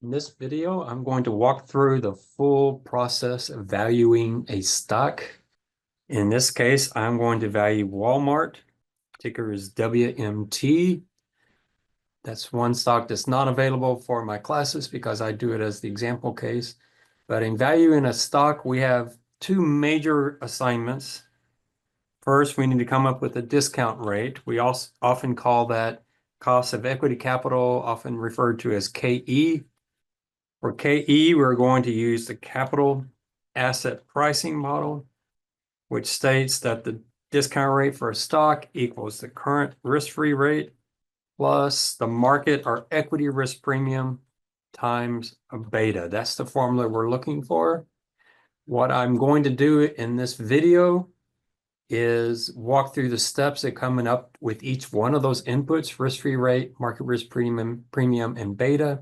In this video, I'm going to walk through the full process of valuing a stock. In this case, I'm going to value Walmart. Ticker is WMT. That's one stock that's not available for my classes because I do it as the example case. But in valuing a stock, we have two major assignments. First, we need to come up with a discount rate. We also often call that cost of equity capital, often referred to as KE. For KE, we're going to use the capital asset pricing model, which states that the discount rate for a stock equals the current risk-free rate plus the market or equity risk premium times a beta. That's the formula we're looking for. What I'm going to do in this video is walk through the steps that coming up with each one of those inputs: risk-free rate, market risk premium, and beta.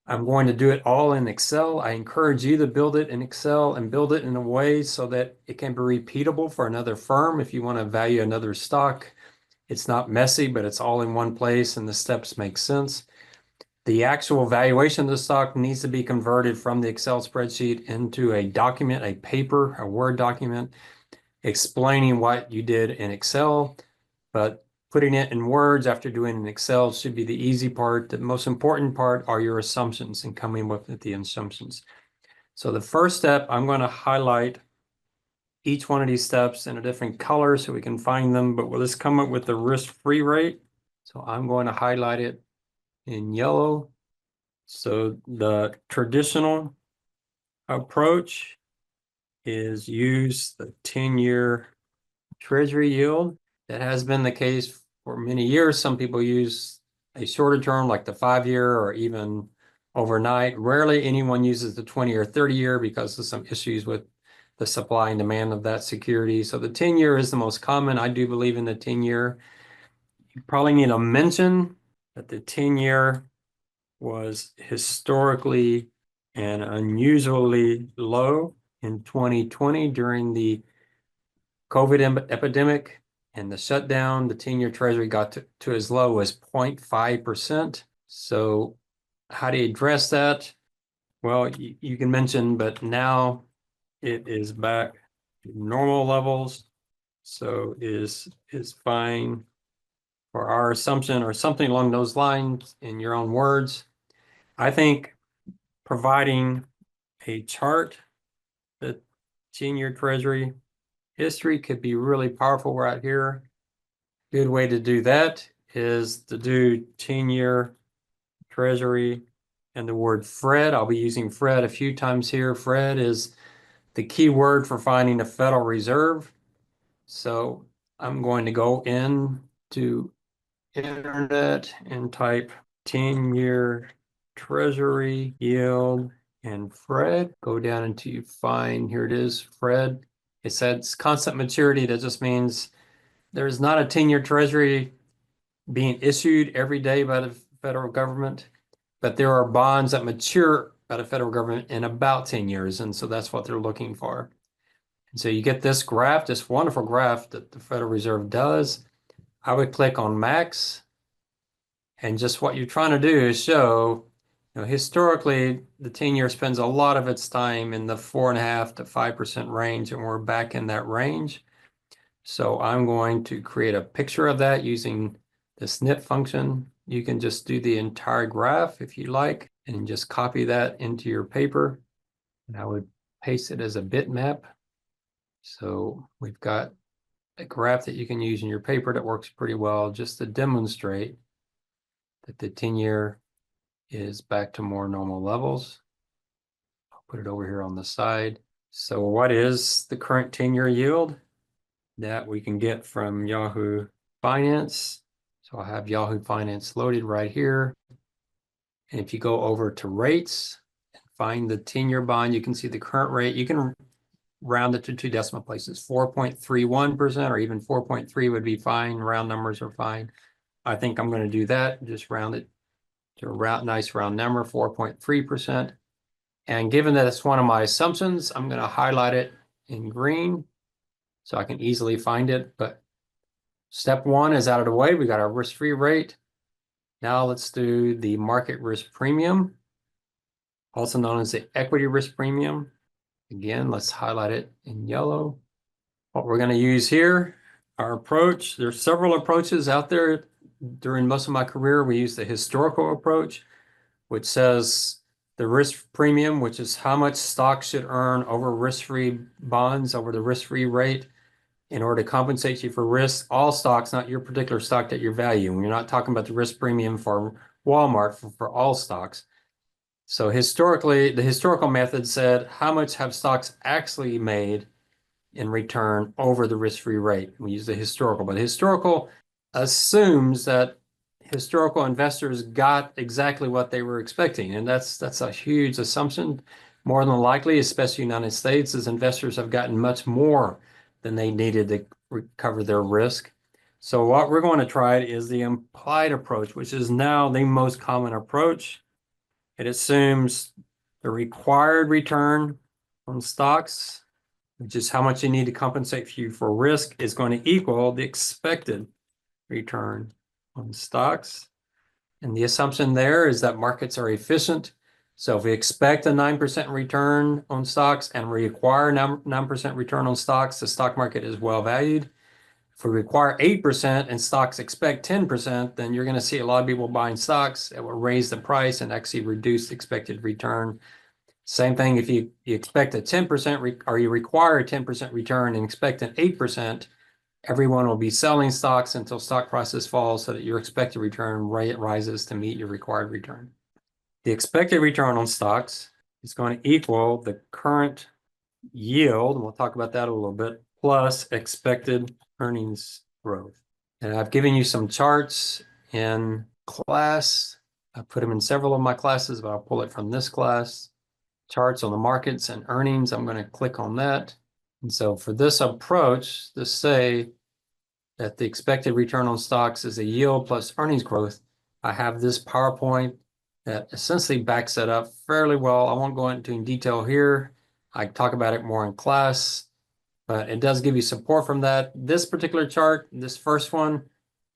I'm going to do it all in Excel. I encourage you to build it in Excel and build it in a way so that it can be repeatable for another firm. If you want to value another stock, it's not messy, but it's all in one place and the steps make sense. The actual valuation of the stock needs to be converted from the Excel spreadsheet into a document, a paper, a Word document, explaining what you did in Excel. But putting it in words after doing in Excel should be the easy part. The most important part are your assumptions and coming up with the assumptions. So the first step, I'm going to highlight each one of these steps in a different color so we can find them, but let's come up with the risk-free rate. So I'm going to highlight it in yellow. So the traditional approach is use the 10-year Treasury yield. That has been the case for many years. Some people use a shorter term like the 5-year or even overnight. Rarely anyone uses the 20 or 30-year because of some issues with the supply and demand of that security. So the 10-year is the most common. I do believe in the 10-year. You probably need to mention that the 10-year was historically and unusually low in 2020 during the COVID epidemic and the shutdown. The 10-year Treasury got to as low as 0.5%. So how do you address that? Well, you can mention, but now it is back to normal levels. So is fine for our assumption or something along those lines in your own words. I think providing a chart that 10-year Treasury history could be really powerful right here. Good way to do that is to do 10-year Treasury and the word Fred. I'll be using Fred a few times here. Fred is the key word for finding the Federal Reserve. So I'm going to go into internet and type 10-year Treasury yield and Fred. Go down until you find, here it is, Fred. It says constant maturity. That just means there's not a 10-year Treasury being issued every day by the federal government, but there are bonds that mature by the federal government in about 10 years. And so that's what they're looking for. And so you get this graph, this wonderful graph that the Federal Reserve does. I would click on max. And just what you're trying to do is show, historically, the 10-year spends a lot of its time in the 4.5% to 5% range, and we're back in that range. So I'm going to create a picture of that using the snip function. You can just do the entire graph if you like, and just copy that into your paper. And I would paste it as a bitmap. So we've got a graph that you can use in your paper that works pretty well just to demonstrate that the 10-year is back to more normal levels. I'll put it over here on the side. So what is the current 10-year yield that we can get from Yahoo Finance? So I have Yahoo Finance loaded right here. And if you go over to rates and find the 10-year bond, you can see the current rate. You can round it to 2 decimal places. 4.31% or even 4.3 would be fine. Round numbers are fine. I think I'm going to do that. Just round it to a nice round number, 4.3%. And given that it's one of my assumptions, I'm going to highlight it in green so I can easily find it. But step one is out of the way. We got our risk-free rate. Now let's do the market risk premium. also known as the equity risk premium. Again, let's highlight it in yellow. What we're going to use here, our approach, there's several approaches out there. During most of my career, we use the historical approach, which says the risk premium, which is how much stocks should earn over risk-free bonds, over the risk-free rate, in order to compensate you for risk. All stocks, not your particular stock that you're valuing. You're not talking about the risk premium for Walmart, for all stocks. So historically, the historical method said, how much have stocks actually made in return over the risk-free rate? We use the historical, but historical assumes that historical investors got exactly what they were expecting. And that's a huge assumption. More than likely, especially United States, as investors have gotten much more than they needed to recover their risk. So what we're going to try is the implied approach, which is now the most common approach. It assumes the required return on stocks, which is how much you need to compensate you for risk, is going to equal the expected return on stocks. And the assumption there is that markets are efficient. So if we expect a 9% return on stocks and require 9% return on stocks, the stock market is well valued. If we require 8% and stocks expect 10%, then you're going to see a lot of people buying stocks that will raise the price and actually reduce the expected return. Same thing if you expect a 10% or you require a 10% return and expect an 8%, everyone will be selling stocks until stock prices fall so that your expected return rate rises to meet your required return. The expected return on stocks is going to equal the current yield, and we'll talk about that a little bit, plus expected earnings growth. And I've given you some charts in class. I put them in several of my classes, but I'll pull it from this class. Charts on the markets and earnings. I'm going to click on that. And so for this approach, to say that the expected return on stocks is a yield plus earnings growth, I have this PowerPoint that essentially backs that up fairly well. I won't go into in detail here. I talk about it more in class, but it does give you support from that. This particular chart, this first one,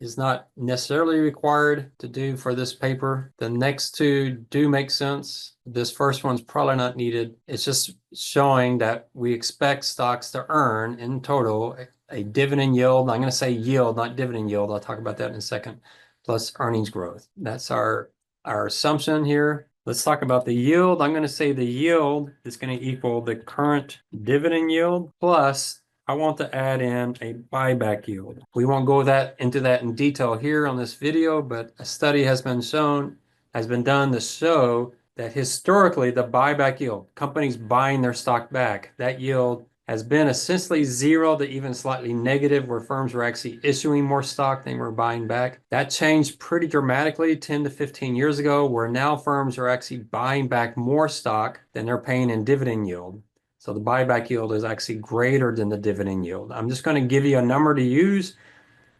is not necessarily required to do for this paper. The next two do make sense. This first one's probably not needed. It's just showing that we expect stocks to earn in total a dividend yield. I'm going to say yield, not dividend yield. I'll talk about that in a second, plus earnings growth. That's our assumption here. Let's talk about the yield. I'm going to say the yield is going to equal the current dividend yield plus I want to add in a buyback yield. We won't go into that in detail here on this video, but a study has been done to show that historically the buyback yield, companies buying their stock back, that yield has been essentially zero to even slightly negative, where firms were actually issuing more stock than were buying back. That changed pretty dramatically 10 to 15 years ago, where now firms are actually buying back more stock than they're paying in dividend yield. So the buyback yield is actually greater than the dividend yield. I'm just going to give you a number to use.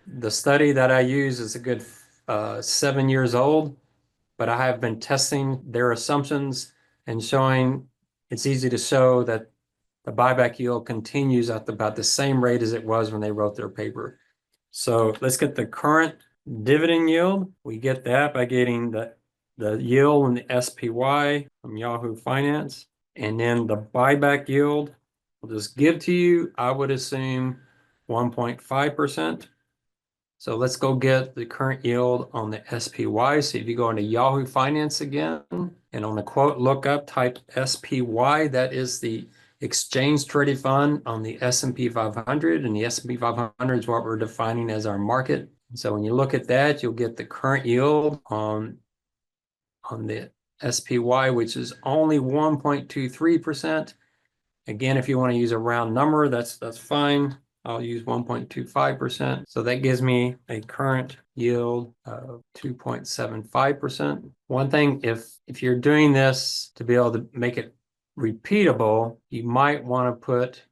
The study that I use is a good 7 years old, but I have been testing their assumptions and showing it's easy to show that the buyback yield continues at about the same rate as it was when they wrote their paper. So let's get the current dividend yield. We get that by getting the yield and the SPY from Yahoo Finance. And then the buyback yield will just give to you, I would assume 1.5%. So let's go get the current yield on the SPY. So if you go into Yahoo Finance again, and on the quote lookup, type SPY, that is the exchange traded fund on the S&P 500, and the S&P 500 is what we're defining as our market. So when you look at that, you'll get the current yield on the SPY, which is only 1.23%. Again, if you want to use a round number, that's fine. I'll use 1.25%. So that gives me a current yield of 2.75%. One thing, if you're doing this to be able to make it repeatable, you might want to put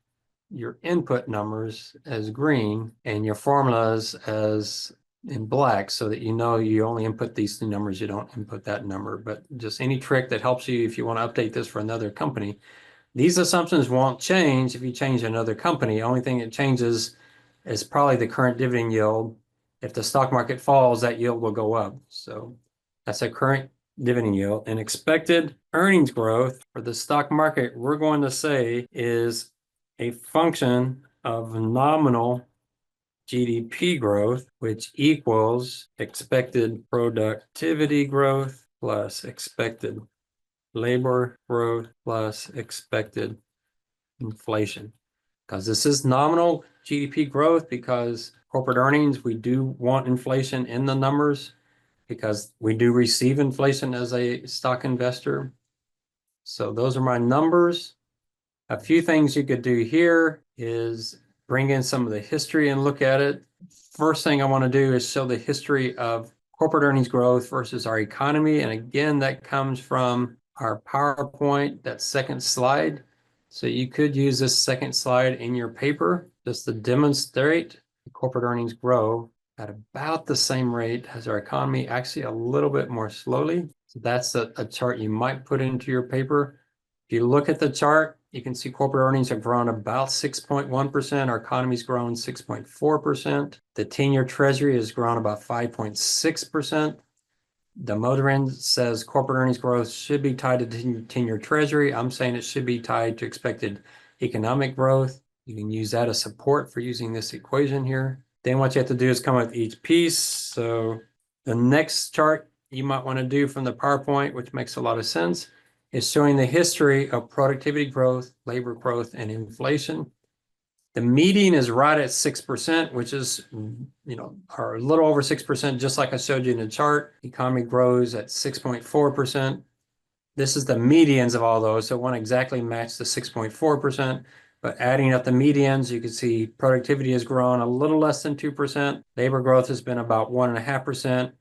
your input numbers as green and your formulas as in black, so that you know you only input these two numbers, you don't input that number. But just any trick that helps you if you want to update this for another company. These assumptions won't change if you change another company. The only thing that changes is probably the current dividend yield. If the stock market falls, that yield will go up. So that's a current dividend yield. And expected earnings growth for the stock market, we're going to say is a function of nominal GDP growth, which equals expected productivity growth plus expected labor growth plus expected inflation. Because this is nominal GDP growth, because corporate earnings, we do want inflation in the numbers because we do receive inflation as a stock investor. So those are my numbers. A few things you could do here is bring in some of the history and look at it. First thing I want to do is show the history of corporate earnings growth versus our economy. And again, that comes from our PowerPoint, that second slide. So you could use this second slide in your paper just to demonstrate corporate earnings grow at about the same rate as our economy, actually a little bit more slowly. So that's a chart you might put into your paper. If you look at the chart, you can see corporate earnings have grown about 6.1%. Our economy's grown 6.4%. The 10-year treasury has grown about 5.6%. The motor says corporate earnings growth should be tied to 10-year treasury. I'm saying it should be tied to expected economic growth. You can use that as support for using this equation here. Then what you have to do is come up with each piece. So the next chart you might want to do from the PowerPoint, which makes a lot of sense, is showing the history of productivity growth, labor growth, and inflation. The median is right at 6%, which is, or a little over 6%, just like I showed you in the chart. Economy grows at 6.4%. This is the medians of all those, so it won't exactly match the 6.4%, but adding up the medians, you can see productivity has grown a little less than 2%. Labor growth has been about 1.5%,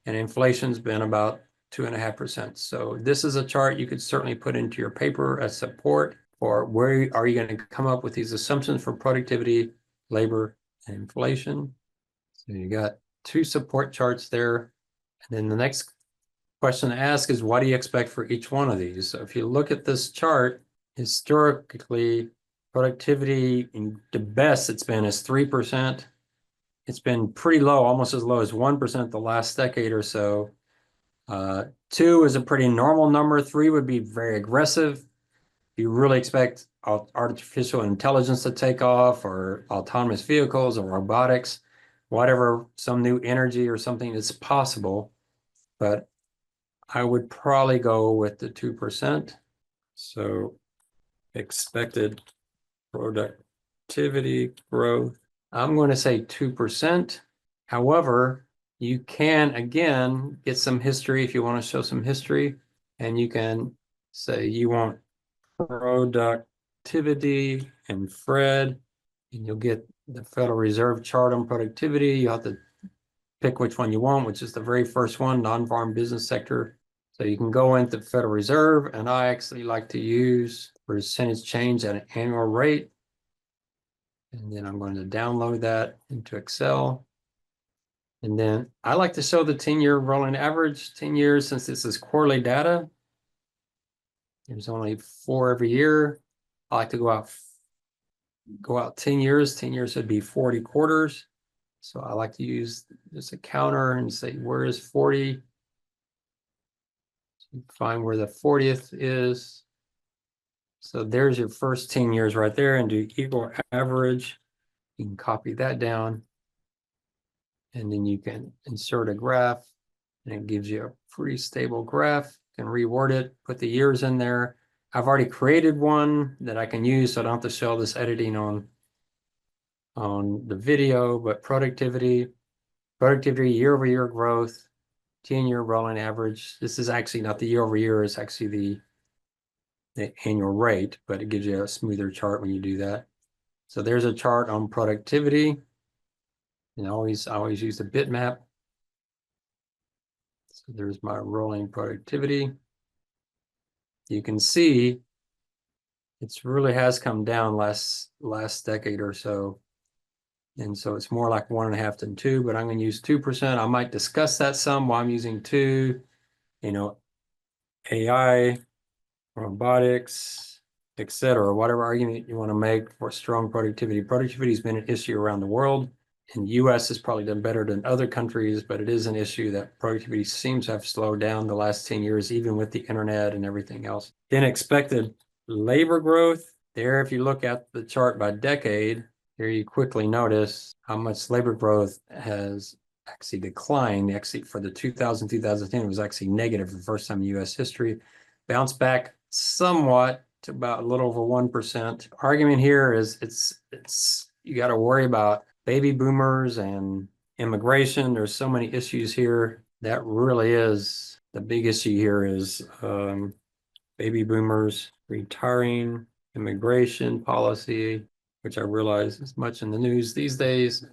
and inflation's been about 2.5%. So this is a chart you could certainly put into your paper as support for where are you going to come up with these assumptions for productivity, labor, and inflation. So you got two support charts there. And then the next question to ask is, what do you expect for each one of these? So if you look at this chart, historically, productivity, in the best it's been is 3%. It's been pretty low, almost as low as 1% the last decade or so. 2 is a pretty normal number. 3 would be very aggressive. You really expect artificial intelligence to take off, or autonomous vehicles, or robotics, whatever, some new energy or something that's possible. But I would probably go with the 2%. So expected productivity growth, I'm going to say 2%. However, you can, again, get some history if you want to show some history, and you can say you want productivity and Fred, and you'll get the Federal Reserve chart on productivity. You have to pick which one you want, which is the very first one, non-farm business sector. So you can go into Federal Reserve, and I actually like to use percentage change at an annual rate. And then I'm going to download that into Excel. And then I like to show the 10-year rolling average, 10 years, since this is quarterly data. There's only 4 every year. I like to go out 10 years. 10 years would be 40 quarters. So I like to use just a counter and say, where is 40? Find where the 40th is. So there's your first 10 years right there, and do equal average. You can copy that down. And then you can insert a graph, and it gives you a pretty stable graph. You can reword it, put the years in there. I've already created one that I can use, so I don't have to show this editing on the video, but productivity year-over-year growth, 10-year rolling average. This is actually not the year-over-year, it's actually the annual rate, but it gives you a smoother chart when you do that. So there's a chart on productivity. And I always use the bitmap. So there's my rolling productivity. You can see it really has come down last decade or so. And so it's more like 1.5 than 2, but I'm going to use 2%. I might discuss that some while I'm using 2, AI, robotics, etc. Whatever argument you want to make for strong productivity. Productivity has been an issue around the world. And US has probably done better than other countries, but it is an issue that productivity seems to have slowed down the last 10 years, even with the internet and everything else. Then expected labor growth. There, if you look at the chart by decade, here you quickly notice how much labor growth has actually declined. Actually, for the 2010, it was actually negative for the first time in US history. Bounced back somewhat to about a little over 1%. Argument here is it's you got to worry about baby boomers and immigration. There's so many issues here. That really is the big issue here is baby boomers retiring, immigration policy, which I realize is much in the news these days.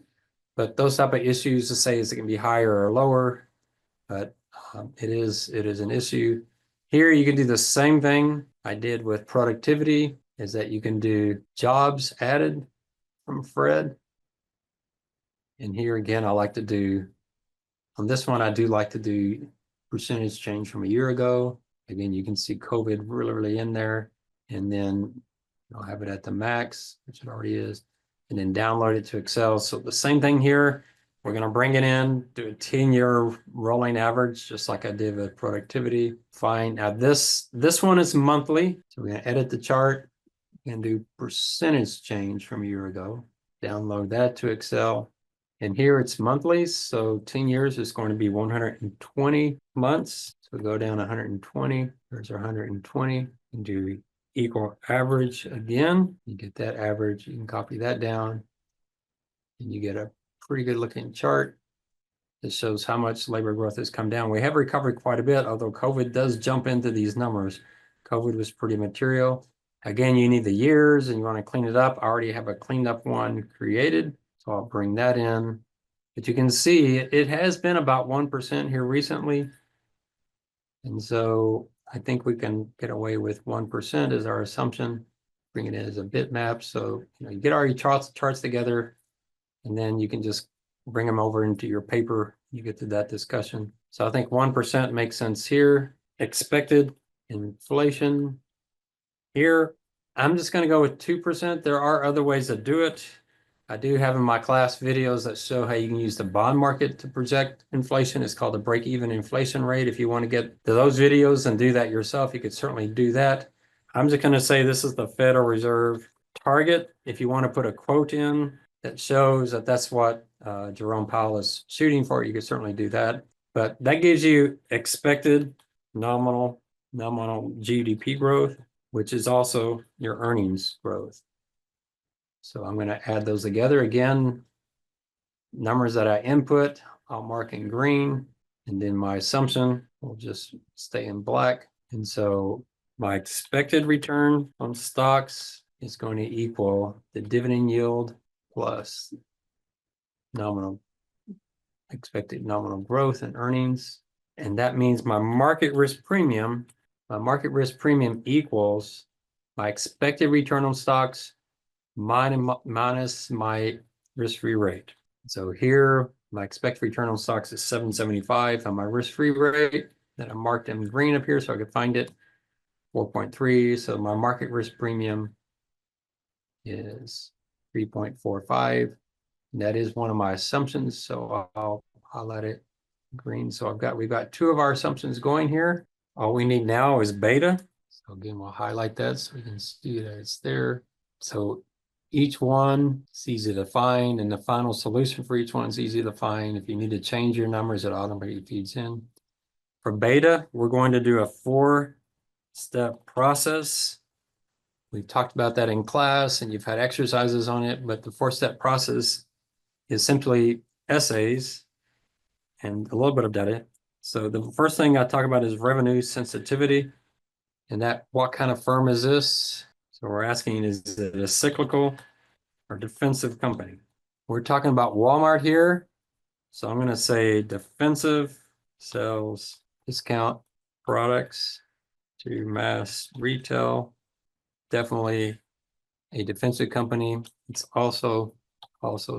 But those type of issues to say is it can be higher or lower, but it is an issue. Here you can do the same thing I did with productivity, is that you can do jobs added from Fred. And here again, I like to do, on this one, I do like to do percentage change from a year ago. Again, you can see COVID really in there. And then I'll have it at the max, which it already is, and then download it to Excel. So the same thing here, we're going to bring it in, do a 10-year rolling average, just like I did with productivity. Fine. Now this one is monthly. So we're going to edit the chart and do percentage change from a year ago. Download that to Excel. And here it's monthly, so 10 years is going to be 120 months. So go down 120, there's our 120, and do equal average again. You get that average, you can copy that down, and you get a pretty good looking chart that shows how much labor growth has come down. We have recovered quite a bit, although COVID does jump into these numbers. COVID was pretty material. Again, you need the years and you want to clean it up. I already have a cleaned up one created. So I'll bring that in, but you can see it has been about 1% here recently. And so I think we can get away with 1% as our assumption, bring it in as a bitmap. So, you get all your charts together, and then you can just bring them over into your paper. You get to that discussion. So I think 1% makes sense here. Expected inflation here, I'm just going to go with 2%. There are other ways to do it. I do have in my class videos that show how you can use the bond market to project inflation. It's called the break-even inflation rate. If you want to get to those videos and do that yourself, you could certainly do that. I'm just going to say this is the Federal Reserve target. If you want to put a quote in that shows that that's what Jerome Powell is shooting for, you could certainly do that. But that gives you expected nominal GDP growth, which is also your earnings growth. So I'm going to add those together again. Numbers that I input, I'll mark in green, and then my assumption will just stay in black. And so my expected return on stocks is going to equal the dividend yield plus expected nominal growth in earnings. And that means my market risk premium equals my expected return on stocks minus my risk-free rate. So here, my expected return on stocks is 7.75, and my risk-free rate that I marked in green up here so I could find it, 4.3. So my market risk premium is 3.45. That is one of my assumptions, so I'll highlight it green. So we've got two of our assumptions going here. All we need now is beta. So again, we'll highlight that so we can see that it's there. So each one is easy to find, and the final solution for each one is easy to find. If you need to change your numbers, it automatically feeds in. For beta, we're going to do a 4-step process. We've talked about that in class, and you've had exercises on it, but the 4-step process is simply essays and a little bit of data. So the first thing I talk about is revenue sensitivity, and that what kind of firm is this? So we're asking, is it a cyclical or defensive company? We're talking about Walmart here. So I'm going to say defensive, sells discount products to mass retail. Definitely a defensive company. It's also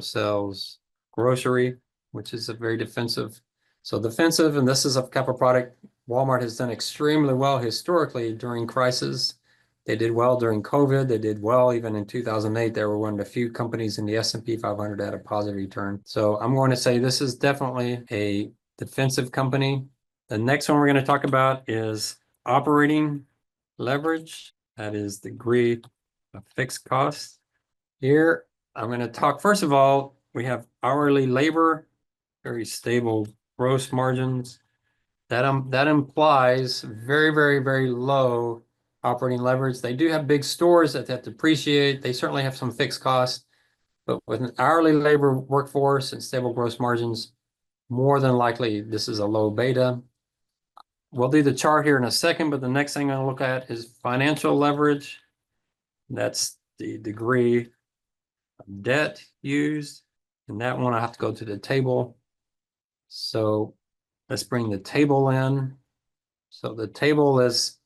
sells grocery, which is a very defensive. So defensive, and this is a capital product. Walmart has done extremely well historically during crisis. They did well during COVID. They did well even in 2008. They were one of the few companies in the S&P 500 that had a positive return. So I'm going to say this is definitely a defensive company. The next one we're going to talk about is operating leverage. That is the degree of fixed costs. Here, I'm going to talk, first of all, we have hourly labor, very stable gross margins. That implies very, very, very low operating leverage. They do have big stores that have to depreciate. They certainly have some fixed costs, but with an hourly labor workforce and stable gross margins, more than likely this is a low beta. We'll do the chart here in a second, but the next thing I'm going to look at is financial leverage. That's the degree of debt used. And that one I have to go to the table. So let's bring the table in. So the table is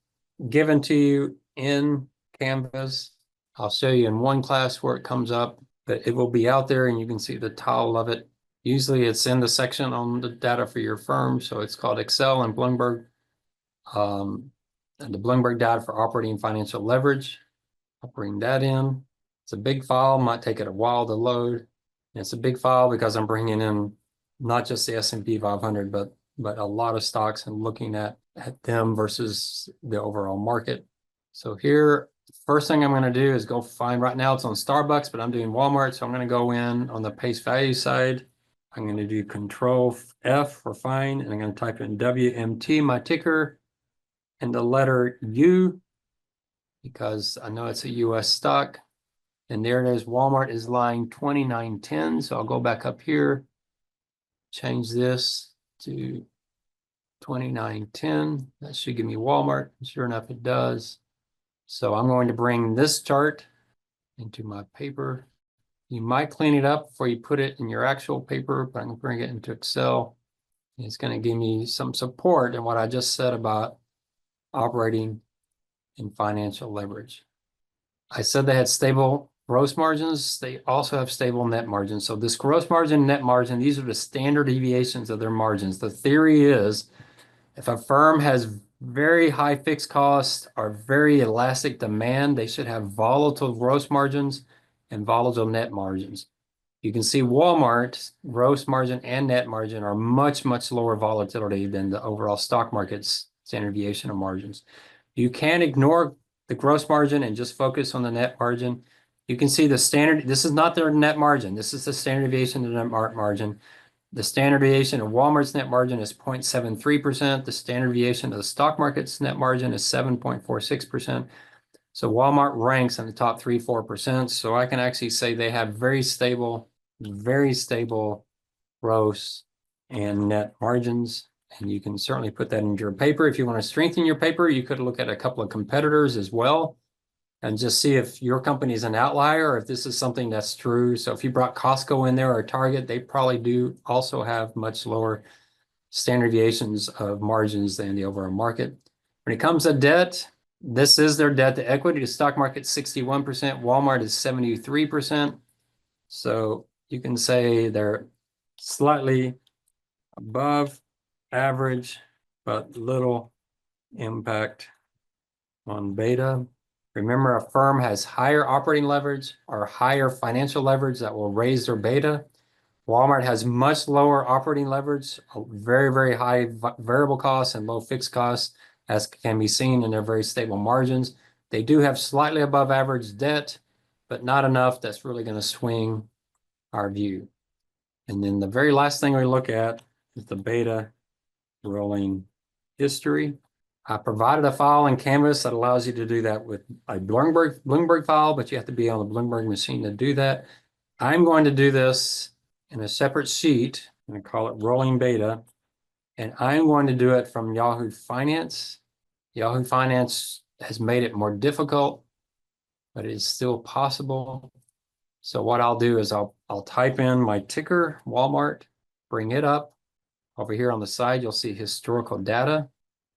given to you in Canvas. I'll show you in one class where it comes up, but it will be out there and you can see the title of it. Usually it's in the section on the data for your firm. So it's called Excel and Bloomberg. And the Bloomberg data for operating and financial leverage. I'll bring that in. It's a big file, might take it a while to load. And it's a big file because I'm bringing in not just the S&P 500, but a lot of stocks and looking at them versus the overall market. So here, first thing I'm going to do is go find, right now it's on Starbucks, but I'm doing Walmart. So I'm going to go in on the pace value side. I'm going to do Control F for find, and I'm going to type in WMT, my ticker, and the letter U, because I know it's a US stock. And there it is. Walmart is line 2910. So I'll go back up here, change this to 2910. That should give me Walmart. Sure enough, it does. So I'm going to bring this chart into my paper. You might clean it up before you put it in your actual paper, but I'm going to bring it into Excel. It's going to give me some support in what I just said about operating and financial leverage. I said they had stable gross margins. They also have stable net margins. So this gross margin, net margin, these are the standard deviations of their margins. The theory is if a firm has very high fixed costs or very elastic demand, they should have volatile gross margins and volatile net margins. You can see Walmart's gross margin and net margin are much, much lower volatility than the overall stock market's standard deviation of margins. You can ignore the gross margin and just focus on the net margin. You can see the standard, this is not their net margin. This is the standard deviation of the net margin. The standard deviation of Walmart's net margin is 0.73%. The standard deviation of the stock market's net margin is 7.46%. So Walmart ranks in the top 3-4%. So I can actually say they have very stable gross and net margins. And you can certainly put that into your paper. If you want to strengthen your paper, you could look at a couple of competitors as well and just see if your company is an outlier or if this is something that's true. So if you brought Costco in there or Target, they probably do also have much lower standard deviations of margins than the overall market. When it comes to debt, this is their debt to equity. The stock market 61%, Walmart is 73%. So you can say they're slightly above average, but little impact on beta. Remember, a firm has higher operating leverage or higher financial leverage that will raise their beta. Walmart has much lower operating leverage, very, very high variable costs and low fixed costs, as can be seen in their very stable margins. They do have slightly above average debt, but not enough that's really going to swing our view. And then the very last thing we look at is the beta rolling history. I provided a file in Canvas that allows you to do that with a Bloomberg file, but you have to be on the Bloomberg machine to do that. I'm going to do this in a separate sheet. I'm going to call it rolling beta. And I'm going to do it from Yahoo Finance. Yahoo Finance has made it more difficult, but it is still possible. So what I'll do is I'll type in my ticker, Walmart, bring it up. Over here on the side, you'll see historical data.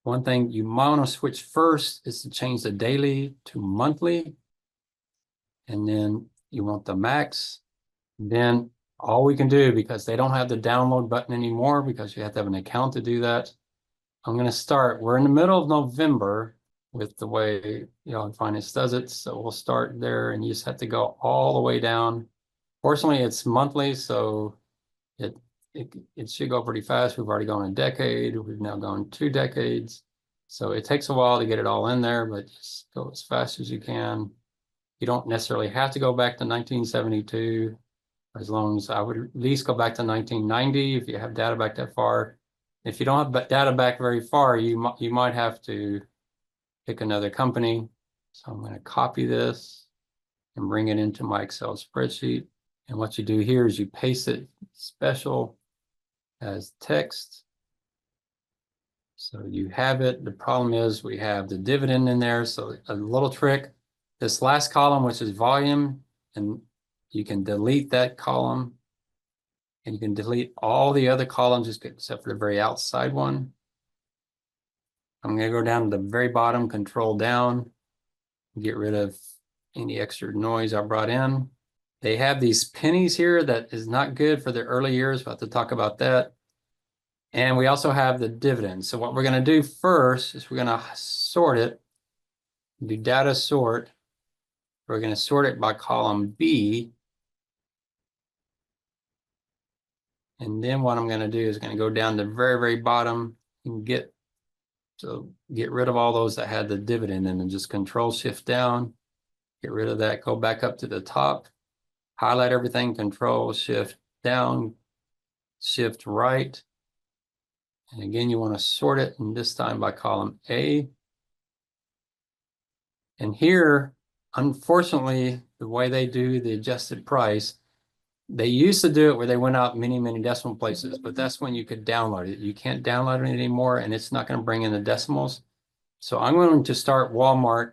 One thing you might want to switch first is to change the daily to monthly. And then you want the max. Then all we can do, because they don't have the download button anymore, because you have to have an account to do that. I'm going to start. We're in the middle of November. with the way Yahoo Finance does it. So we'll start there and you just have to go all the way down. Fortunately, it's monthly, so it should go pretty fast. We've already gone a decade. We've now gone 2 decades. So it takes a while to get it all in there, but just go as fast as you can. You don't necessarily have to go back to 1972, as long as I would at least go back to 1990 if you have data back that far. If you don't have data back very far, you might have to pick another company. So I'm going to copy this and bring it into my Excel spreadsheet. And what you do here is you paste it special as text. So you have it. The problem is we have the dividend in there. So a little trick, this last column, which is volume, and you can delete that column and you can delete all the other columns except for the very outside one. I'm going to go down to the very bottom, control down, get rid of any extra noise I brought in. They have these pennies here that is not good for the early years. We'll have to talk about that. And we also have the dividends. So what we're going to do first is we're going to sort it, do data sort. We're going to sort it by column B. And then what I'm going to do is going to go down to the very, very bottom and get rid of all those that had the dividend in and just control shift down, get rid of that, go back up to the top, highlight everything, control shift down, shift right. And again, you want to sort it, and this time by column A. And here, unfortunately, the way they do the adjusted price, they used to do it where they went out many, many decimal places, but that's when you could download it. You can't download it anymore, and it's not going to bring in the decimals. So I'm going to start Walmart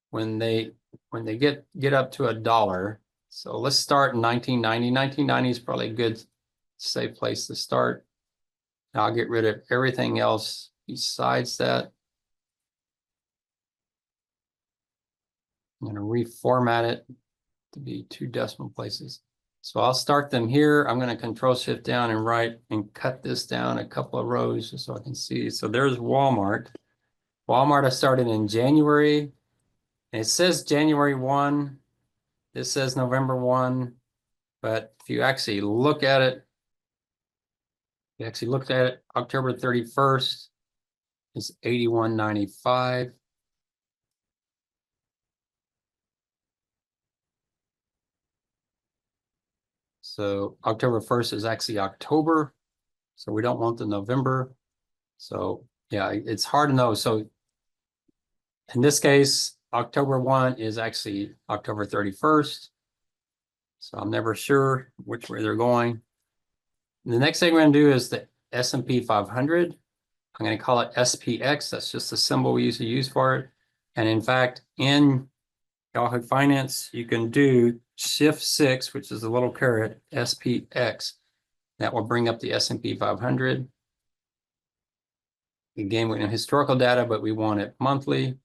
when they get up to $1. So let's start in 1990. 1990 is probably a good, safe place to start. Now I'll get rid of everything else besides that. I'm going to reformat it to be 2 decimal places. So I'll start them here. I'm going to control shift down and right and cut this down a couple of rows just so I can see. So there's Walmart. Walmart I started in January. And it says January 1. This says November 1. But if you actually look at it, October 31st is $81.95. So October 1st is actually October. So we don't want the November. So yeah, it's hard to know. So in this case, October 1 is actually October 31st. So I'm never sure which way they're going. The next thing we're going to do is the S&P 500. I'm going to call it SPX. That's just the symbol we usually use for it. And in fact, in Yahoo Finance, you can do Shift 6, which is a little caret, SPX. That will bring up the S&P 500. Again, we're in historical data, but we want it monthly.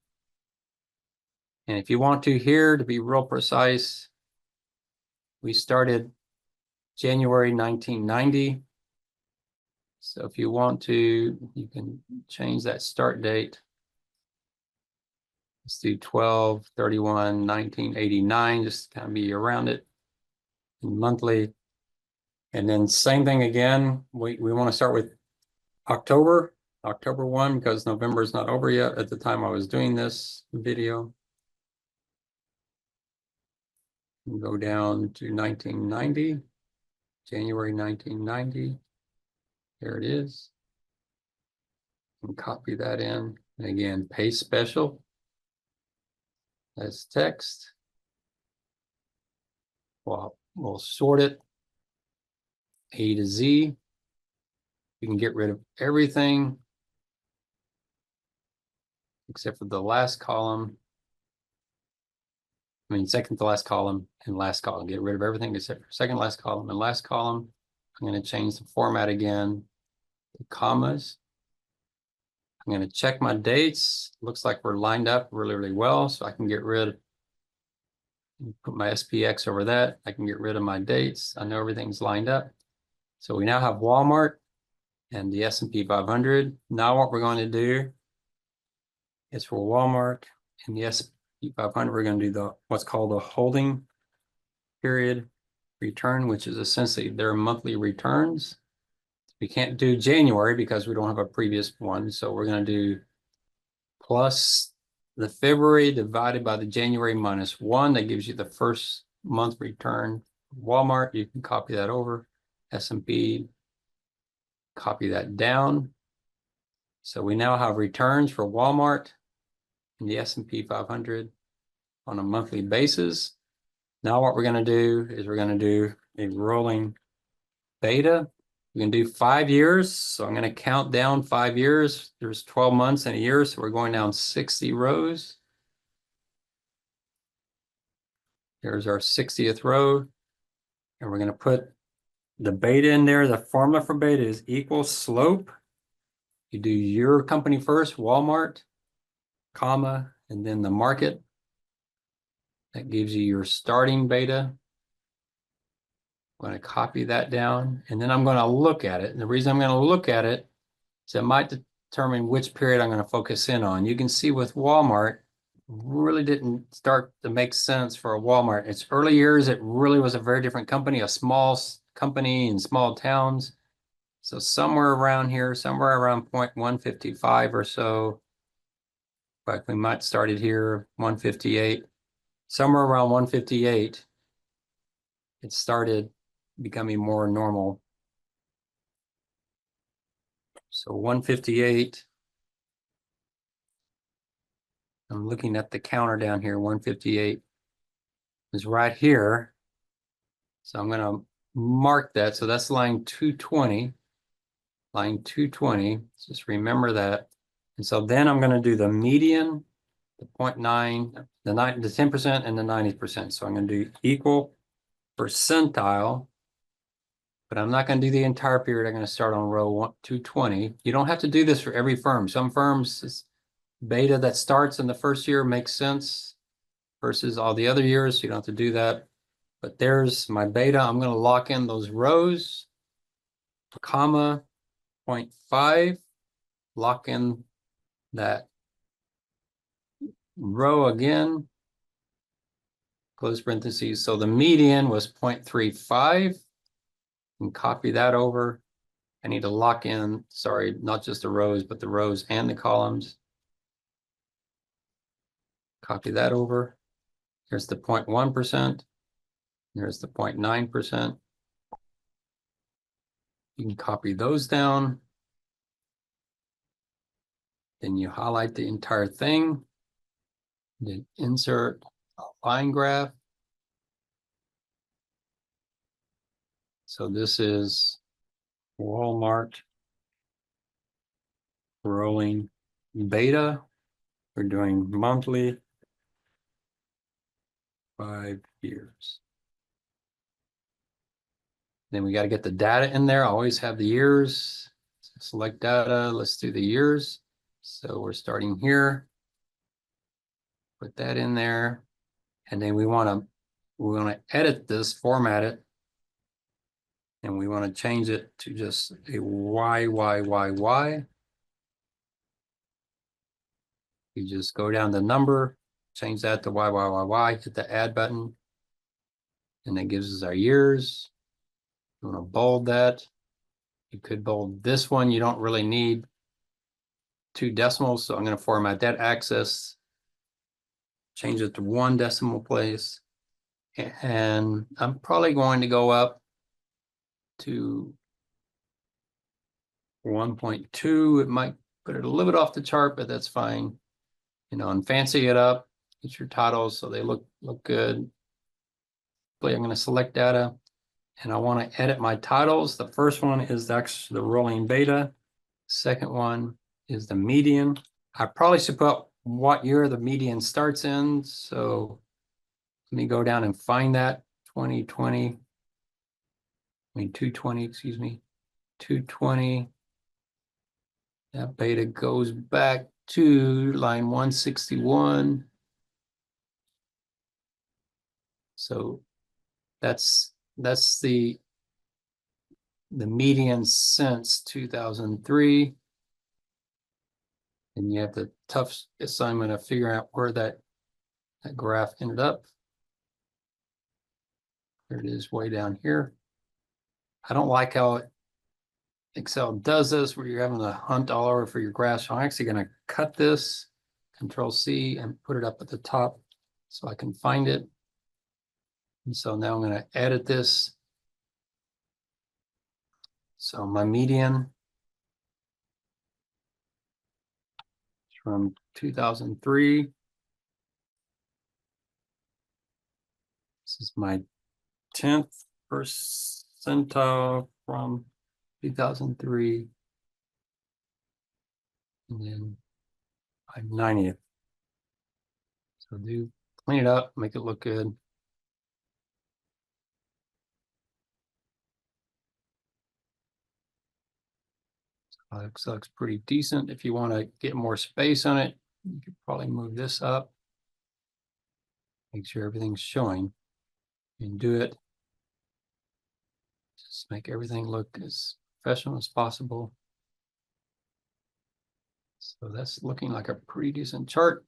And if you want to here, to be real precise, we started January 1990. So if you want to, you can change that start date. Let's do 12/31/1989, just kind of be around it, and monthly. And then same thing again, we want to start with October 1, because November is not over yet at the time I was doing this video. And go down to 1990, January 1990. There it is. And copy that in. And again, paste special as text. Well, we'll sort it A to Z. You can get rid of everything except for the last column. I mean, second to last column and last column. Get rid of everything except for second last column and last column. I'm going to change the format again to commas. I'm going to check my dates. Looks like we're lined up really, really well. So I can get rid of, put my SPX over that. I can get rid of my dates. I know everything's lined up. So we now have Walmart and the S&P 500. Now what we're going to do is for Walmart. And the S&P 500, we're going to do what's called a holding period return, which is essentially their monthly returns. We can't do January because we don't have a previous one. So we're going to do plus the February divided by the January minus 1. That gives you the first month return. Walmart, you can copy that over. S&P, copy that down. So we now have returns for Walmart and the S&P 500 on a monthly basis. Now what we're going to do is we're going to do a rolling beta. We're going to do 5 years. So I'm going to count down 5 years. There's 12 months in a year. So we're going down 60 rows. Here's our 60th row. And we're going to put the beta in there. The formula for beta is equal slope. You do your company first, Walmart, comma, and then the market. That gives you your starting beta. I'm going to copy that down, and then I'm going to look at it. And the reason I'm going to look at it is it might determine which period I'm going to focus in on. You can see with Walmart, really didn't start to make sense for a Walmart. Its early years, it really was a very different company, a small company in small towns. So somewhere around here, somewhere around 0.155 or so, but we might start it here, 158. Somewhere around 158, it started becoming more normal. So 158, I'm looking at the counter down here, 158 is right here. So I'm going to mark that. So that's line 220. Line 220, just remember that. And so then I'm going to do the median, the 0.9, the 10% and the 90%. So I'm going to do equal percentile, but I'm not going to do the entire period. I'm going to start on row 220. You don't have to do this for every firm. Some firms, beta that starts in the first year makes sense versus all the other years. So you don't have to do that. But there's my beta. I'm going to lock in those rows, comma, 0.5, lock in that row again, close parentheses. So the median was 0.35, and copy that over. I need to lock in, sorry, not just the rows, but the rows and the columns. Copy that over. Here's the 0.1%. Here's the 0.9%. You can copy those down. Then you highlight the entire thing. Then insert a line graph. So this is Walmart rolling beta. We're doing monthly, 5 years. Then we got to get the data in there. I always have the years. Select data. Let's do the years. So we're starting here. Put that in there. And then we want to edit this, format it. And we want to change it to just a YYYY. You just go down the number, change that to YYYY, hit the add button. And that gives us our years. You want to bold that. You could bold this one. You don't really need 2 decimals. So I'm going to format that axis, change it to 1 decimal place. And I'm probably going to go up to 1.2. It might put it a little bit off the chart, but that's fine. You know, and fancy it up. Get your titles so they look good. But I'm going to select data, and I want to edit my titles. The first one is actually the rolling beta. Second one is the median. I probably should put what year the median starts in. So let me go down and find that. 2020. 220, excuse me. 220. That beta goes back to line 161. So that's the median since 2003. And you have the tough assignment of figuring out where that graph ended up. There it is, way down here. I don't like how Excel does this, where you're having to hunt all over for your graphs. So I'm actually going to cut this, Control C, and put it up at the top so I can find it. And so now I'm going to edit this. So my median is from 2003. This is my 10th percentile from 2003. And then my 90th. So do clean it up, make it look good. Looks pretty decent. If you want to get more space on it, you could probably move this up. Make sure everything's showing. And do it. Just make everything look as professional as possible. So that's looking like a pretty decent chart.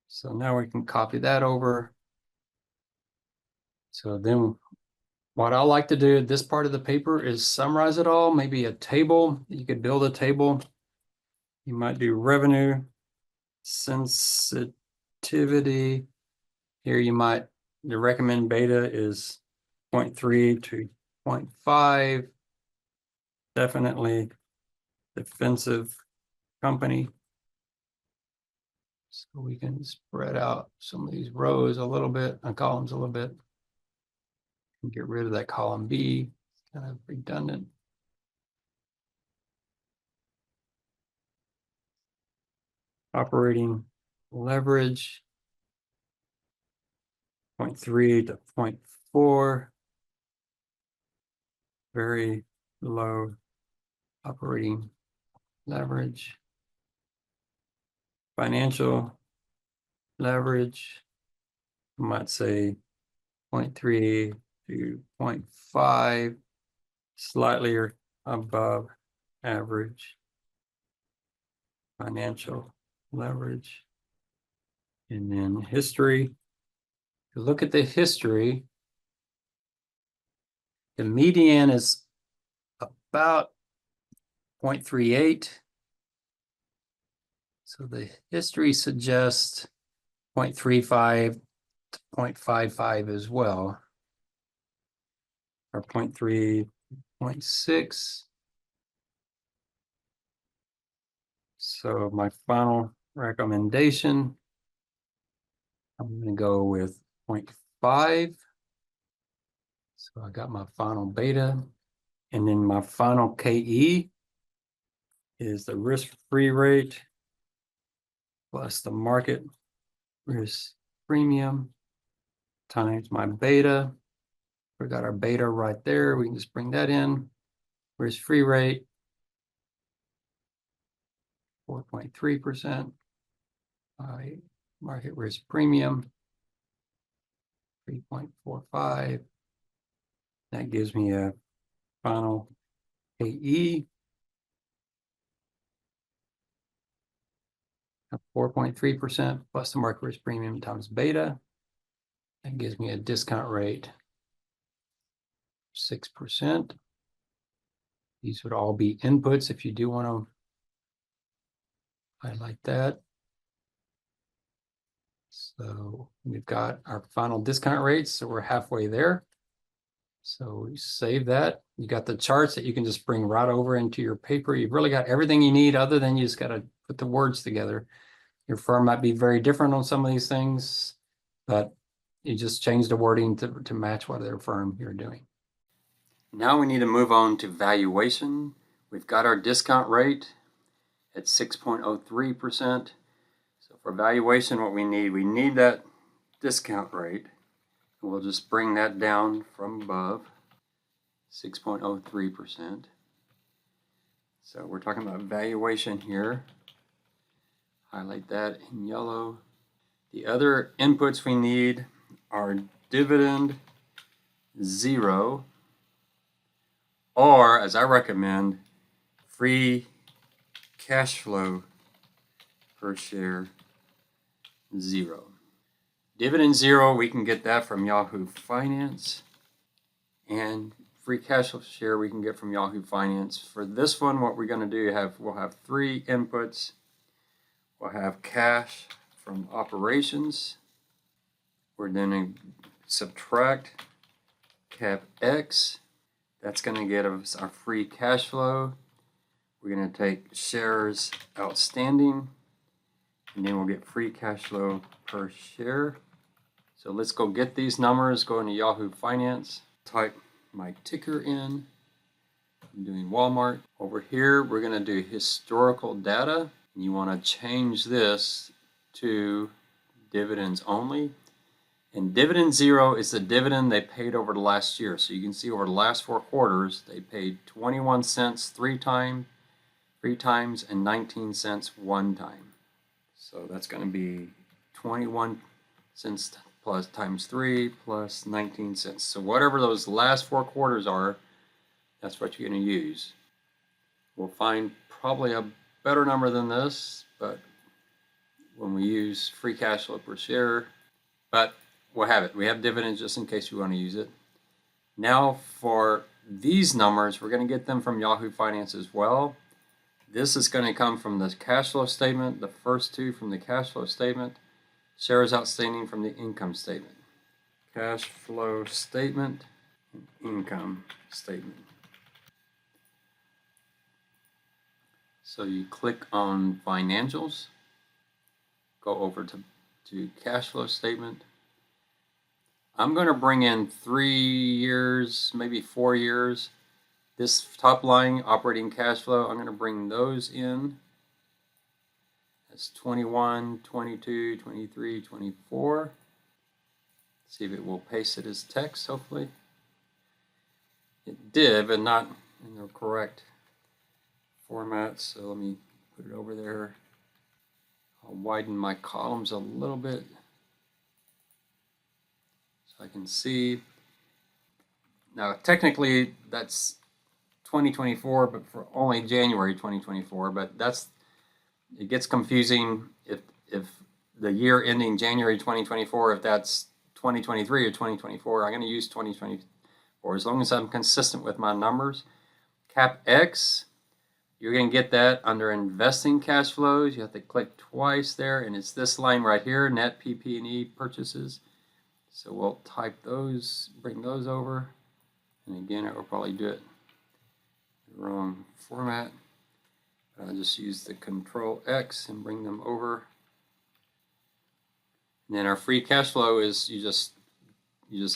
So now we can copy that over. So then what I like to do, this part of the paper, is summarize it all, maybe a table. You could build a table. You might do revenue, sensitivity. Here you might, the recommended beta is 0.3 to 0.5. Definitely defensive company. So we can spread out some of these rows a little bit, columns a little bit. And get rid of that column B, kind of redundant. Operating leverage, 0.3 to 0.4. Very low operating leverage. Financial leverage, I might say 0.3 to 0.5, slightly above average financial leverage. And then history. If you look at the history, the median is about 0.38. So the history suggests 0.35 to 0.55 as well, or 0.3, 0.6. So my final recommendation, I'm going to go with 0.5. So I got my final beta. And then my final KE is the risk-free rate plus the market risk premium times my beta. We got our beta right there. We can just bring that in. Risk-free rate, 4.3%. Market risk premium, 3.45. That gives me a final KE of 4.3% plus the market risk premium times beta. That gives me a discount rate 6%. These would all be inputs if you do want to highlight that. So we've got our final discount rates, so we're halfway there. So we save that. You got the charts that you can just bring right over into your paper. You've really got everything you need, other than you just got to put the words together. Your firm might be very different on some of these things, but you just change the wording to match what other firm you're doing. Now we need to move on to valuation. We've got our discount rate at 6.03%. So for valuation, what we need that discount rate. We'll just bring that down from above, 6.03%. So we're talking about valuation here. Highlight that in yellow. The other inputs we need are dividend 0, or as I recommend, free cash flow per share 0. Dividend 0, we can get that from Yahoo Finance. And free cash flow share we can get from Yahoo Finance. For this one, what we're going to do, we'll have 3 inputs. We'll have cash from operations. We're going to subtract CapEx. That's going to get us our free cash flow. We're going to take shares outstanding, and then we'll get free cash flow per share. So let's go get these numbers. Go into Yahoo Finance, type my ticker in. I'm doing Walmart. Over here, we're going to do historical data. You want to change this to dividends only. And dividend 0 is the dividend they paid over the last year. So you can see over the last 4 quarters, they paid 21 cents 3 times, and 19 cents 1 time. So that's going to be 21 cents plus times 3 plus 19 cents. So whatever those last 4 quarters are, that's what you're going to use. We'll find probably a better number than this, but when we use free cash flow per share, but we'll have it. We have dividends just in case you want to use it. Now for these numbers, we're going to get them from Yahoo Finance as well. This is going to come from the cash flow statement, the first 2 from the cash flow statement, shares outstanding from the income statement. Cash flow statement and income statement. So you click on financials, go over to cash flow statement. I'm going to bring in 3 years, maybe 4 years. This top line, operating cash flow, I'm going to bring those in. That's 21, 22, 23, 24. See if it will paste it as text, hopefully. It did, but not in the correct format. So let me put it over there. I'll widen my columns a little bit so I can see. Now, technically, that's 2024, but for only January 2024. But it gets confusing if the year ending January 2024, if that's 2023 or 2024. I'm going to use 2024 as long as I'm consistent with my numbers. CapEx, you're going to get that under investing cash flows. You have to click twice there, and it's this line right here, net PP&E purchases. So we'll type those, bring those over, and again, it will probably do it in the wrong format. I'll just use the Control X and bring them over. And then our free cash flow is you just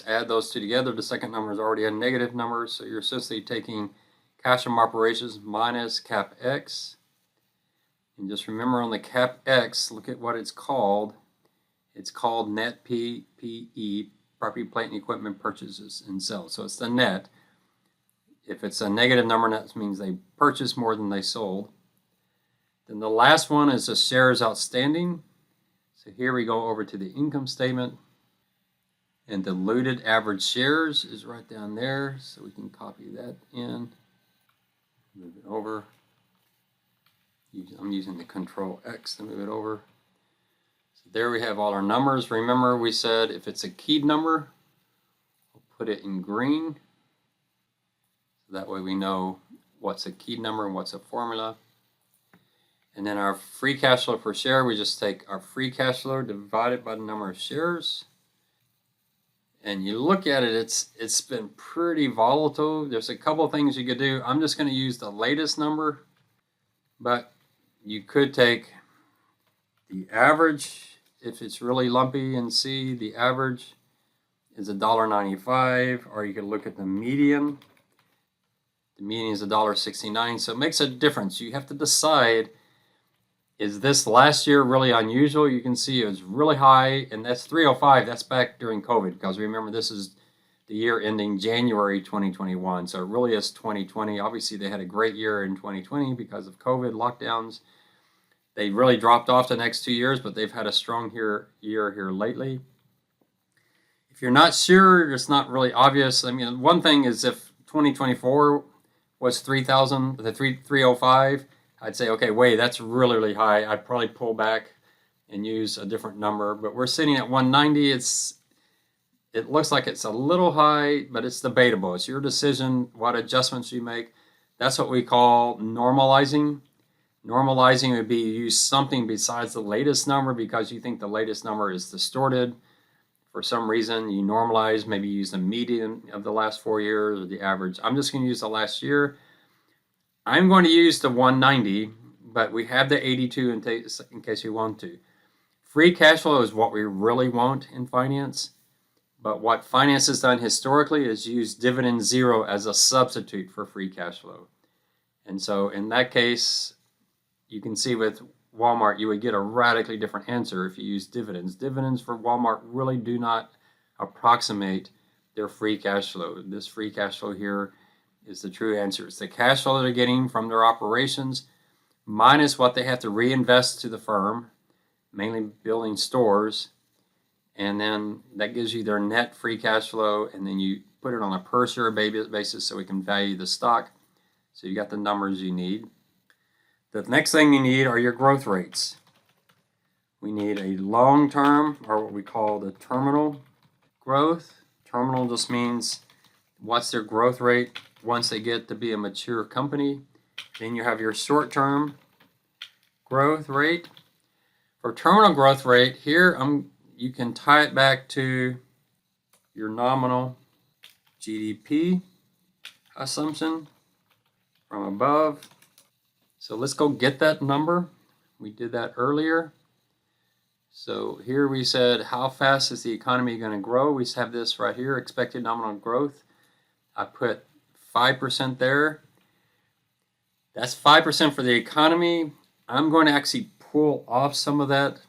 add those 2 together. The second number is already a negative number, so you're essentially taking cash from operations minus CapEx. And just remember on the CapEx, look at what it's called. It's called net PPE, property, plant, and equipment purchases and sales. So it's the net. If it's a negative number, that means they purchased more than they sold. Then the last one is the shares outstanding. So here we go over to the income statement. And diluted average shares is right down there. So we can copy that in. Move it over. I'm using the Control X to move it over. So there we have all our numbers. Remember we said if it's a keyed number, we'll put it in green. So that way we know what's a keyed number and what's a formula. And then our free cash flow per share, we just take our free cash flow divided by the number of shares. And you look at it, it's been pretty volatile. There's a couple of things you could do. I'm just going to use the latest number, but you could take the average if it's really lumpy and see the average is $1.95, or you could look at the median. The median is $1.69, so it makes a difference. You have to decide, is this last year really unusual? You can see it was really high, and that's 305. That's back during COVID, because remember, this is the year ending January 2021. So it really is 2020. Obviously, they had a great year in 2020 because of COVID lockdowns. They really dropped off the next 2 years, but they've had a strong year here lately. If you're not sure, it's not really obvious. I mean, one thing is if 2024 was 3,000, the 305, I'd say, okay, wait, that's really, really high. I'd probably pull back and use a different number. But we're sitting at 190. It looks like it's a little high, but it's debatable. It's your decision what adjustments you make. That's what we call normalizing. Normalizing would be you use something besides the latest number because you think the latest number is distorted. For some reason, you normalize, maybe use the median of the last 4 years or the average. I'm just going to use the last year. I'm going to use the 190, but we have the 82 in case you want to. Free cash flow is what we really want in finance, but what finance has done historically is use dividend zero as a substitute for free cash flow. And so in that case, you can see with Walmart, you would get a radically different answer if you use dividends. Dividends for Walmart really do not approximate their free cash flow. This free cash flow here is the true answer. It's the cash flow they're getting from their operations minus what they have to reinvest to the firm, mainly building stores, and then that gives you their net free cash flow, and then you put it on a per share basis so we can value the stock. So you got the numbers you need. The next thing you need are your growth rates. We need a long-term, or what we call the terminal growth. Terminal just means what's their growth rate once they get to be a mature company. Then you have your short-term growth rate. For terminal growth rate, here you can tie it back to your nominal GDP assumption from above. So let's go get that number. We did that earlier. So here we said, how fast is the economy going to grow? We have this right here, expected nominal growth. I put 5% there. That's 5% for the economy. I'm going to actually pull off some of that.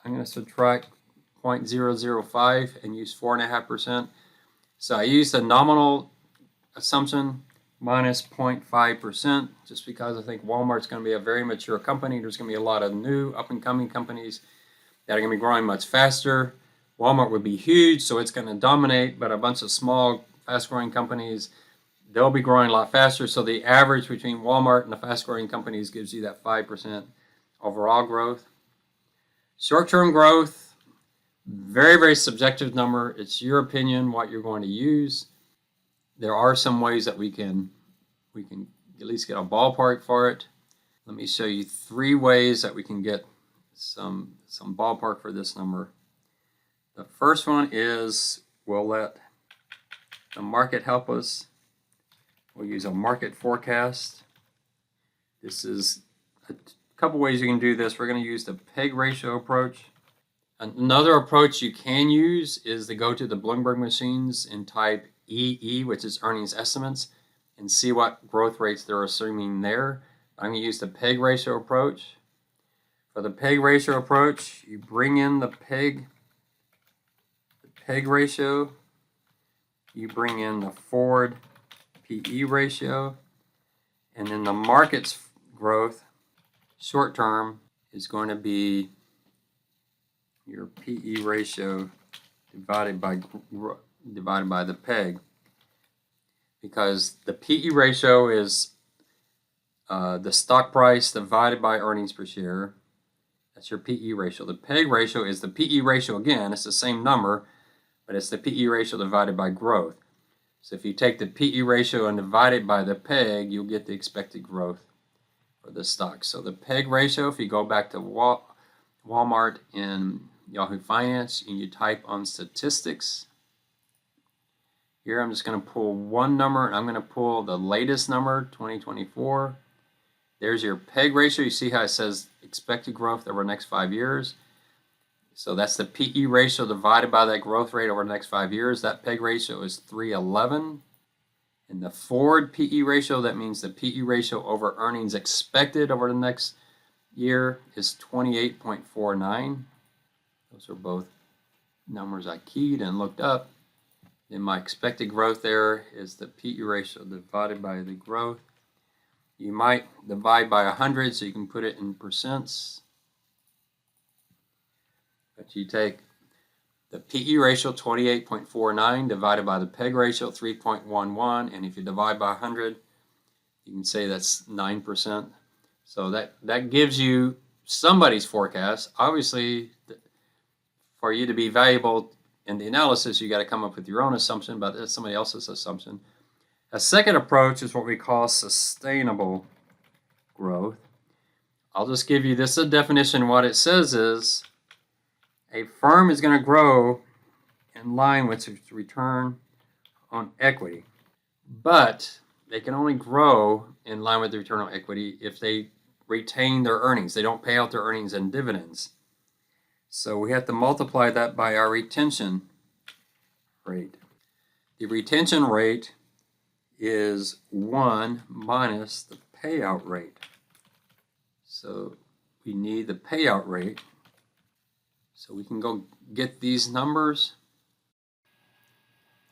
I'm going to subtract 0.005 and use 4.5%. So I used the nominal assumption minus 0.5%, just because I think Walmart's going to be a very mature company. There's going to be a lot of new up-and-coming companies that are going to be growing much faster. Walmart would be huge, so it's going to dominate, but a bunch of small, fast-growing companies, they'll be growing a lot faster. So the average between Walmart and the fast-growing companies gives you that 5% overall growth. Short-term growth, very, very subjective number. It's your opinion what you're going to use. There are some ways that we can at least get a ballpark for it. Let me show you 3 ways that we can get some ballpark for this number. The first one is we'll let the market help us. We'll use a market forecast. This is a couple ways you can do this. We're going to use the PEG ratio approach. Another approach you can use is to go to the Bloomberg machines and type EE, which is earnings estimates, and see what growth rates they're assuming there. I'm going to use the PEG ratio approach. For the PEG ratio approach, you bring in the PEG ratio, you bring in the forward PE ratio, and then the market's growth short term is going to be your PE ratio divided by the PEG, because the PE ratio is the stock price divided by earnings per share. That's your PE ratio. The PEG ratio is the PE ratio again. It's the same number, but it's the PE ratio divided by growth. So if you take the PE ratio and divide it by the PEG, you'll get the expected growth for the stock. So the PEG ratio, if you go back to Walmart in Yahoo Finance and you type on statistics, here I'm just going to pull one number, and I'm going to pull the latest number, 2024. There's your PEG ratio. You see how it says expected growth over the next 5 years. So that's the PE ratio divided by that growth rate over the next 5 years. That PEG ratio is 311. And the forward PE ratio, that means the PE ratio over earnings expected over the next year, is 28.49. Those are both numbers I keyed and looked up. Then my expected growth there is the PE ratio divided by the growth. You might divide by 100 so you can put it in percents. But you take the PE ratio 28.49 divided by the PEG ratio 3.11, and if you divide by 100, you can say that's 9%. So that gives you somebody's forecast. Obviously, for you to be valuable in the analysis, you got to come up with your own assumption, but it's somebody else's assumption. A second approach is what we call sustainable growth. I'll just give you this a definition. What it says is a firm is going to grow in line with its return on equity, but they can only grow in line with the return on equity if they retain their earnings. They don't pay out their earnings and dividends. So we have to multiply that by our retention rate. The retention rate is 1 minus the payout rate. So we need the payout rate. So we can go get these numbers.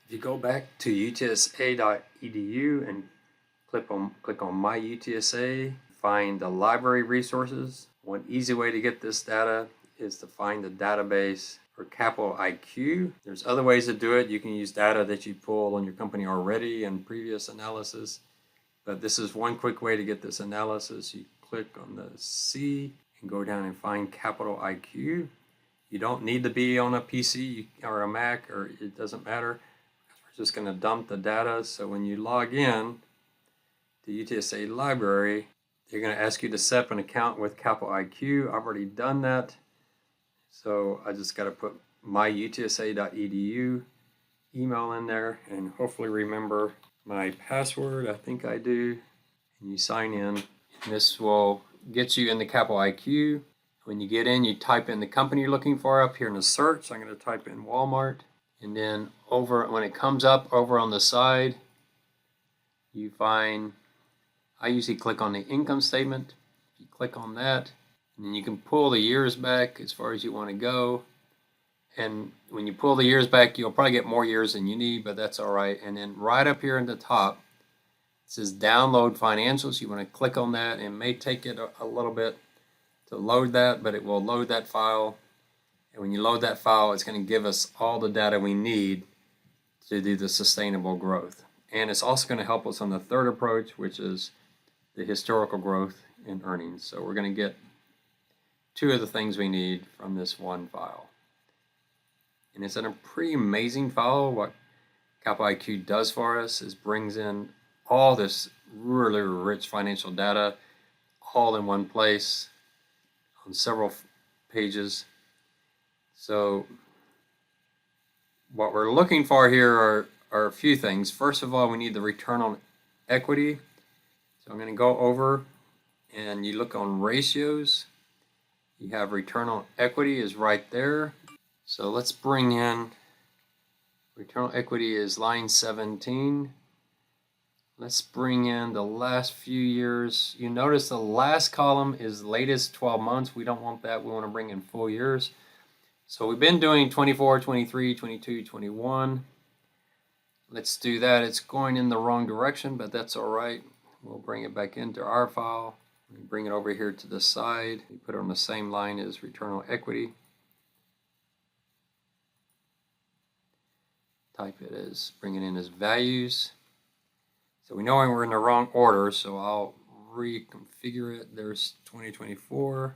If you go back to utsa.edu and click on My UTSA, find the library resources. One easy way to get this data is to find the database for Capital IQ. There's other ways to do it. You can use data that you pulled on your company already in previous analysis, but this is one quick way to get this analysis. You click on the C and go down and find Capital IQ. You don't need to be on a PC or a Mac, or it doesn't matter. We're just going to dump the data. So when you log in to UTSA library, they're going to ask you to set up an account with Capital IQ. I've already done that. So I just got to put myutsa.edu email in there and hopefully remember my password. I think I do. And you sign in. And this will get you into Capital IQ. When you get in, you type in the company you're looking for up here in the search. I'm going to type in Walmart. And then over when it comes up over on the side, you find, I usually click on the income statement. You click on that, and then you can pull the years back as far as you want to go. And when you pull the years back, you'll probably get more years than you need, but that's all right. And then right up here in the top, it says download financials. You want to click on that, and it may take it a little bit to load that, but it will load that file. And when you load that file, it's going to give us all the data we need to do the sustainable growth. And it's also going to help us on the third approach, which is the historical growth in earnings. So we're going to get two of the things we need from this one file. And it's a pretty amazing file. What Capital IQ does for us is brings in all this really rich financial data all in one place on several pages. So what we're looking for here are a few things. First of all, we need the return on equity. So I'm going to go over and you look on ratios. You have return on equity is right there. So let's bring in return on equity is line 17. Let's bring in the last few years. You notice the last column is latest 12 months. We don't want that. We want to bring in full years. So we've been doing 24, 23, 22, 21. Let's do that. It's going in the wrong direction, but that's all right. We'll bring it back into our file. We bring it over here to the side. We put it on the same line as return on equity. Type it as, bring it in as values. So we know when we're in the wrong order, so I'll reconfigure it. There's 2024,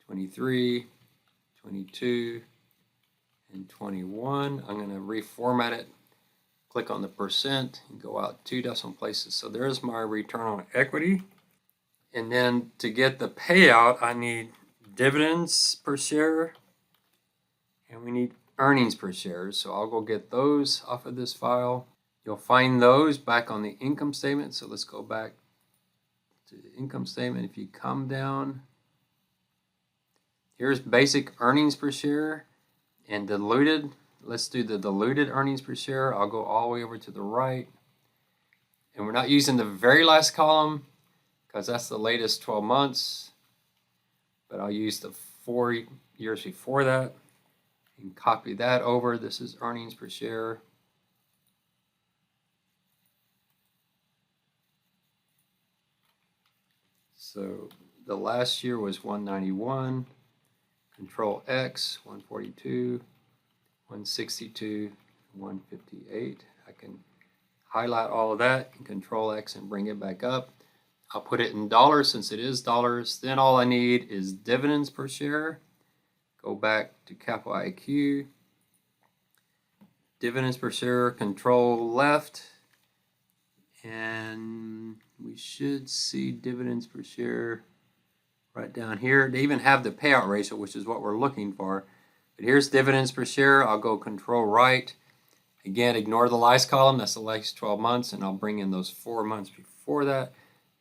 23, 22, and 21. I'm going to reformat it. Click on the percent and go out 2 decimal places. So there's my return on equity. And then to get the payout, I need dividends per share and we need earnings per share. So I'll go get those off of this file. You'll find those back on the income statement. So let's go back to the income statement. If you come down, here's basic earnings per share and diluted. Let's do the diluted earnings per share. I'll go all the way over to the right. And we're not using the very last column because that's the latest 12 months. But I'll use the 4 years before that and copy that over. This is earnings per share. So the last year was 191. Control X, 142. 162, 158. I can highlight all of that and Control X and bring it back up. I'll put it in dollars since it is dollars. Then all I need is dividends per share. Go back to capital IQ. Dividends per share, control left. And we should see dividends per share right down here. They even have the payout ratio, which is what we're looking for. But here's dividends per share. I'll go control right. Again, ignore the last column. That's the last 12 months. And I'll bring in those 4 months before that.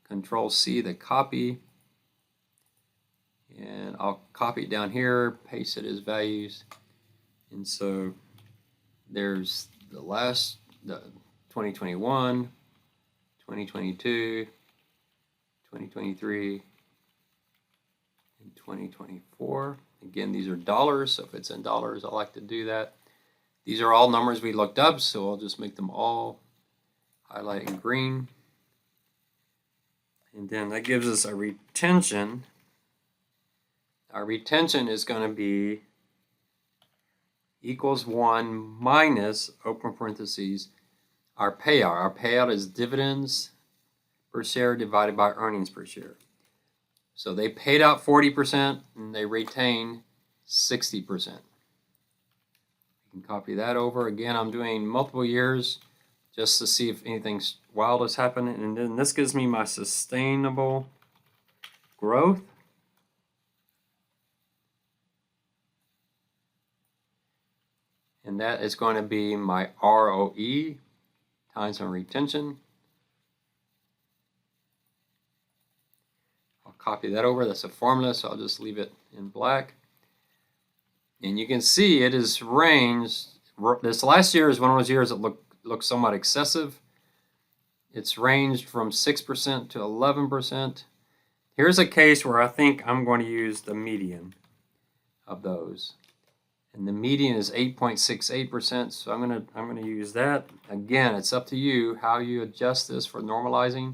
Control C, the copy. And I'll copy it down here, paste it as values. And so there's the 2021, 2022, 2023, and 2024. Again, these are dollars, so if it's in dollars, I like to do that. These are all numbers we looked up, so I'll just make them all highlight in green. And then that gives us a retention. Our retention is going to be equals 1 minus, open parentheses, our payout. Our payout is dividends per share divided by earnings per share. So they paid out 40% and they retained 60%. You can copy that over. Again, I'm doing multiple years just to see if anything wild has happened. And then this gives me my sustainable growth. And that is going to be my ROE times my retention. I'll copy that over. That's a formula, so I'll just leave it in black. And you can see it is ranged. This last year is one of those years that looked somewhat excessive. It's ranged from 6% to 11%. Here's a case where I think I'm going to use the median of those. And the median is 8.68%, so I'm gonna use that. Again, it's up to you how you adjust this for normalizing.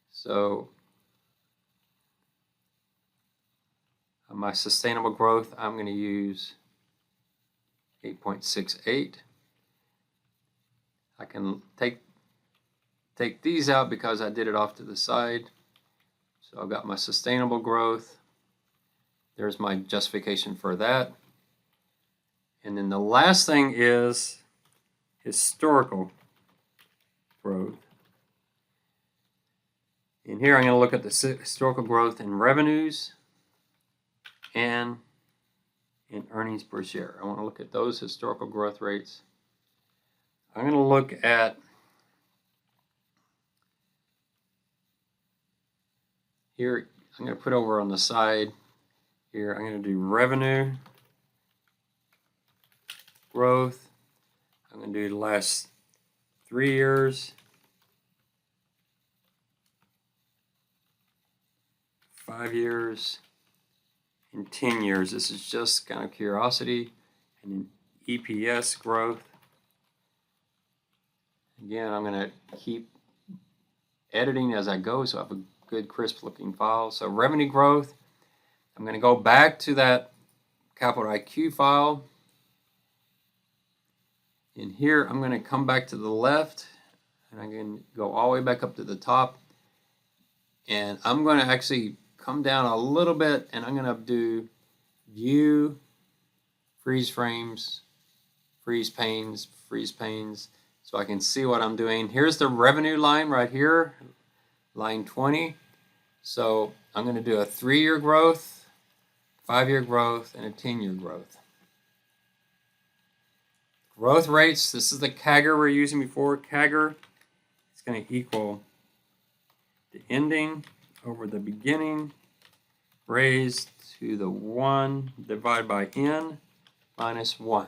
So my sustainable growth, I'm going to use 8.68. I can take these out because I did it off to the side. So I've got my sustainable growth. There's my justification for that. And then the last thing is historical growth. And here I'm going to look at the historical growth in revenues and in earnings per share. I want to look at those historical growth rates. I'm going to look at here, I'm going to put over on the side here, I'm going to do revenue growth. I'm going to do the last 3 years, 5 years, and 10 years. This is just kind of curiosity. And then EPS growth. Again, I'm going to keep editing as I go so I have a good crisp looking file. So revenue growth, I'm going to go back to that Capital IQ file. And here I'm going to come back to the left and I'm going to go all the way back up to the top. And I'm going to actually come down a little bit and I'm going to do view, freeze frames, freeze panes, so I can see what I'm doing. Here's the revenue line right here, line 20. So I'm going to do a 3-year growth, 5-year growth, and a 10-year growth. Growth rates, this is the CAGR we're using before. CAGR is going to equal the ending over the beginning raised to the 1 divided by n minus 1.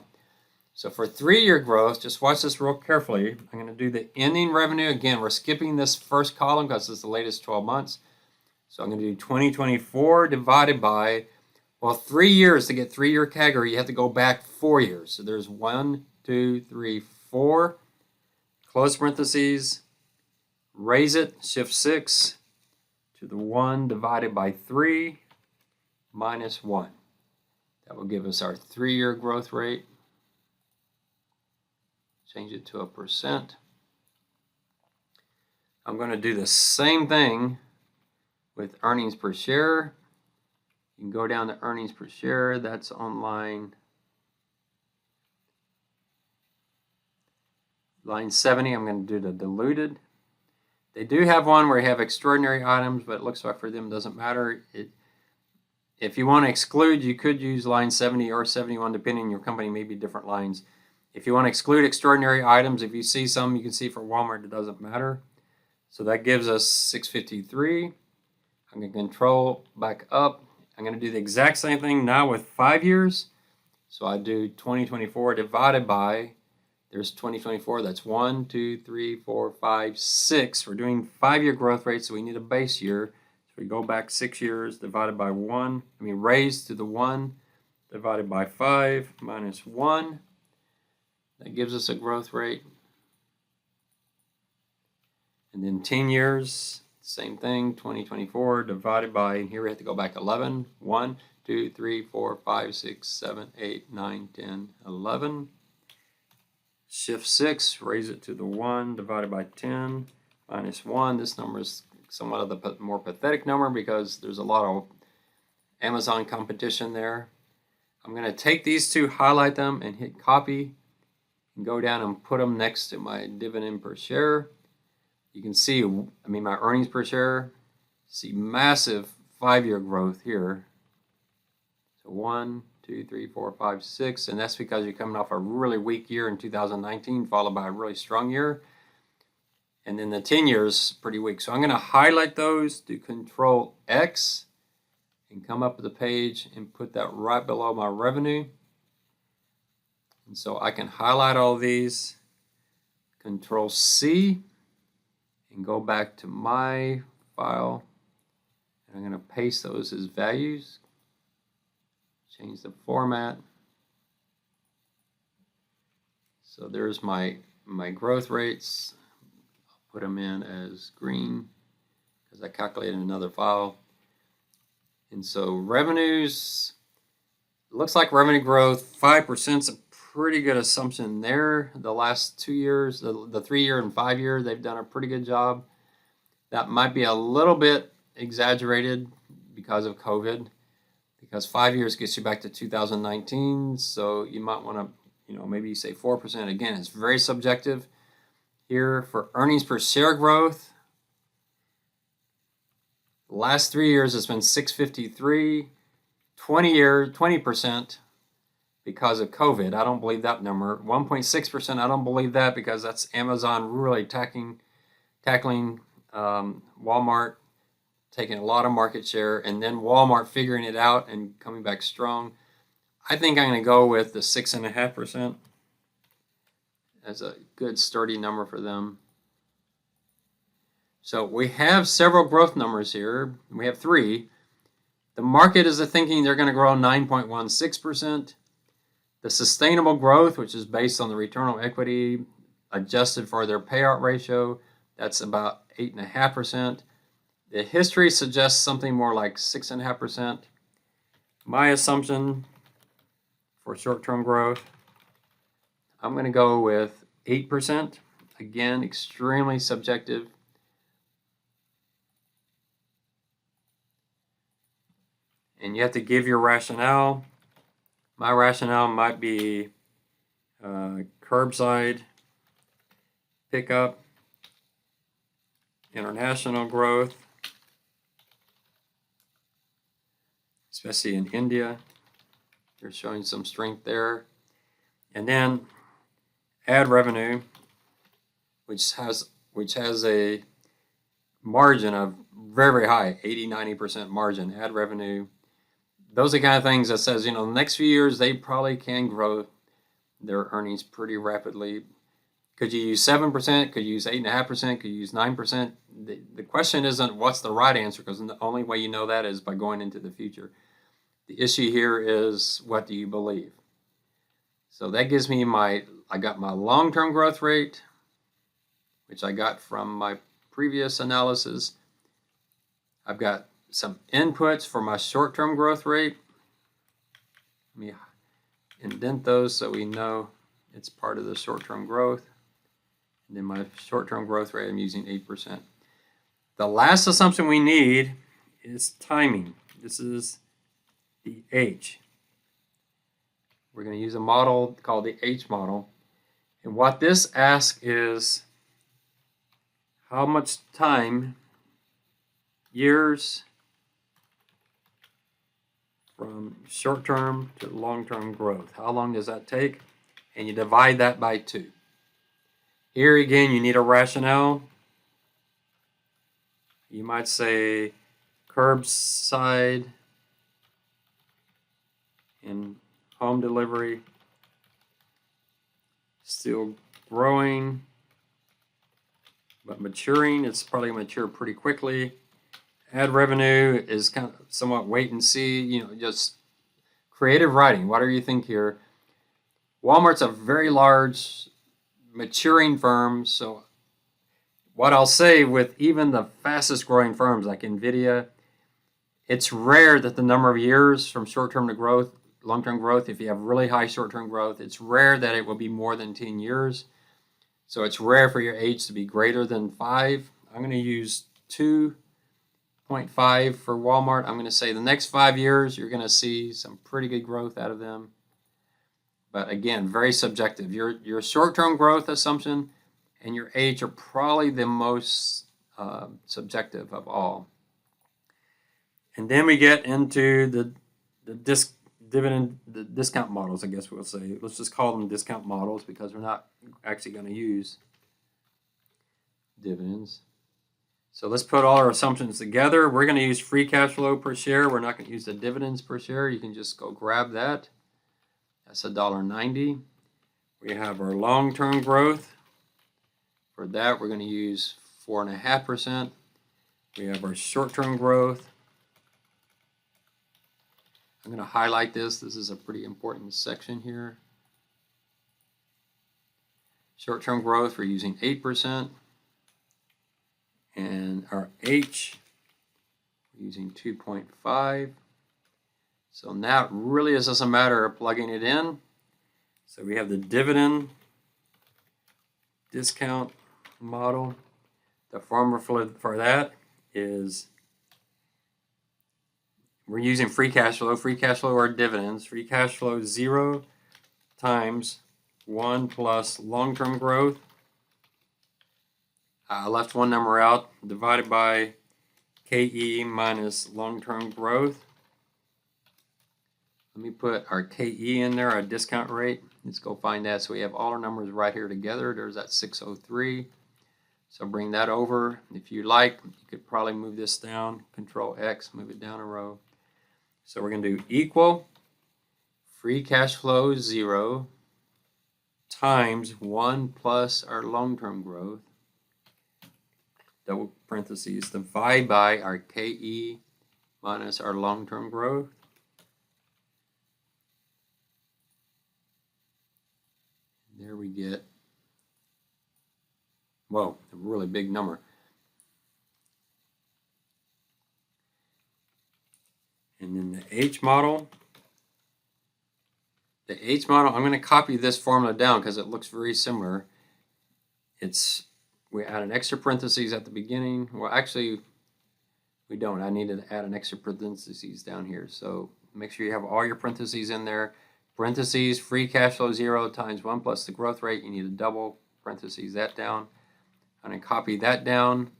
So for 3-year growth, just watch this real carefully. I'm going to do the ending revenue. Again, we're skipping this first column because it's the latest 12 months. So I'm going to do 2024 divided by, well, 3 years to get 3-year CAGR, you have to go back 4 years. So there's 1, 2, 3, 4. Close parentheses, raise it, shift 6 to the 1 divided by 3 minus 1. That will give us our 3-year growth rate. Change it to a percent. I'm going to do the same thing with earnings per share. You can go down to earnings per share. That's on line 70. I'm going to do the diluted. They do have one where you have extraordinary items, but it looks like for them it doesn't matter. If you want to exclude, you could use line 70 or 71, depending on your company, maybe different lines. If you want to exclude extraordinary items, if you see some, you can see for Walmart, it doesn't matter. So that gives us 653. I'm going to control back up. I'm going to do the exact same thing now with 5 years. So I do 2024 divided by, there's 2024, that's 1, 2, 3, 4, 5, 6. We're doing 5-year growth rate, so we need a base year. So we go back 6 years divided by 1. Raised to the 1 divided by 5 minus 1. That gives us a growth rate. And then 10 years, same thing, 2024 divided by, here we have to go back 11. 1, 2, 3, 4, 5, 6, 7, 8, 9, 10, 11. Shift 6, raise it to the 1 divided by 10 minus 1. This number is somewhat of the more pathetic number because there's a lot of Amazon competition there. I'm going to take these two, highlight them, and hit copy, and go down and put them next to my dividend per share. You can see, my earnings per share, see massive 5-year growth here. So 1, 2, 3, 4, 5, 6, and that's because you're coming off a really weak year in 2019, followed by a really strong year. And then the 10 years pretty weak. So I'm going to highlight those, do Control X, and come up to the page and put that right below my revenue. And so I can highlight all these, Control C, and go back to my file. And I'm going to paste those as values. Change the format. So there's my growth rates. I'll put them in as green because I calculated another file. And so revenues, it looks like revenue growth, 5% is a pretty good assumption there. The last 2 years, the 3-year and 5-year, they've done a pretty good job. That might be a little bit exaggerated because of COVID, because 5 years gets you back to 2019. So you might want to, maybe say 4%. Again, it's very subjective. Here for earnings per share growth, the last 3 years has been 653, 20% because of COVID. I don't believe that number. 1.6%, I don't believe that because that's Amazon really tackling Walmart, taking a lot of market share, and then Walmart figuring it out and coming back strong. I think I'm going to go with the 6.5% as a good sturdy number for them. So we have several growth numbers here. We have 3. The market is thinking they're going to grow 9.16%. The sustainable growth, which is based on the return on equity adjusted for their payout ratio, that's about 8.5%. The history suggests something more like 6.5%. My assumption for short-term growth, I'm going to go with 8%. Again, extremely subjective. And you have to give your rationale. My rationale might be curbside pickup, international growth, especially in India. They're showing some strength there. And then ad revenue, which has a margin of very, very high, 80-90% margin. Ad revenue, those are the kind of things that says, the next few years they probably can grow their earnings pretty rapidly. Could you use 7%? Could you use 8.5%? Could you use 9%? The question isn't what's the right answer, because the only way you know that is by going into the future. The issue here is, what do you believe? So that gives me I got my long-term growth rate, which I got from my previous analysis. I've got some inputs for my short-term growth rate. Let me indent those so we know it's part of the short-term growth. And then my short-term growth rate, I'm using 8%. The last assumption we need is timing. This is the H. We're going to use a model called the H model. And what this asks is how much time, years, from short-term to long-term growth. How long does that take? And you divide that by 2. Here again, you need a rationale. You might say curbside and home delivery still growing, but maturing. It's probably going to mature pretty quickly. Ad revenue is kind of somewhat wait and see, you know, just creative writing. What do you think here? Walmart's a very large maturing firm, so what I'll say with even the fastest growing firms like NVIDIA, it's rare that the number of years from short-term to growth, long-term growth, if you have really high short-term growth, it's rare that it will be more than 10 years. So it's rare for your age to be greater than 5. I'm going to use 2.5 for Walmart. I'm going to say the next 5 years, you're going to see some pretty good growth out of them. But again, very subjective. Your short-term growth assumption and your age are probably the most subjective of all. And then we get into the discount models, I guess we'll say. Let's just call them discount models because we're not actually going to use dividends. So let's put all our assumptions together. We're going to use free cash flow per share. We're not going to use the dividends per share. You can just go grab that. That's $1.90. We have our long-term growth. For that, we're going to use 4.5%. We have our short-term growth. I'm going to highlight this. This is a pretty important section here. Short-term growth, we're using 8%. And our H, we're using 2.5. So now it really is just a matter of plugging it in. So we have the dividend discount model. The formula for that is we're using free cash flow. Free cash flow are dividends. Free cash flow 0 times 1 plus long-term growth. I left one number out, divided by KE minus long-term growth. Let me put our KE in there, our discount rate. Let's go find that. So we have all our numbers right here together. There's that 603. So bring that over. If you like, you could probably move this down. Control X, move it down a row. So we're going to do equal free cash flow 0 times 1 plus our long-term growth, double parentheses, divide by our KE minus our long-term growth. There we get, whoa, a really big number. And then the H model. The H model, I'm going to copy this formula down because it looks very similar. We add an extra parentheses at the beginning. Well, actually, we don't. I need to add an extra parentheses down here. So make sure you have all your parentheses in there. Parentheses, free cash flow 0 times 1 plus the growth rate. You need to double parentheses that down. I'm going to copy that down.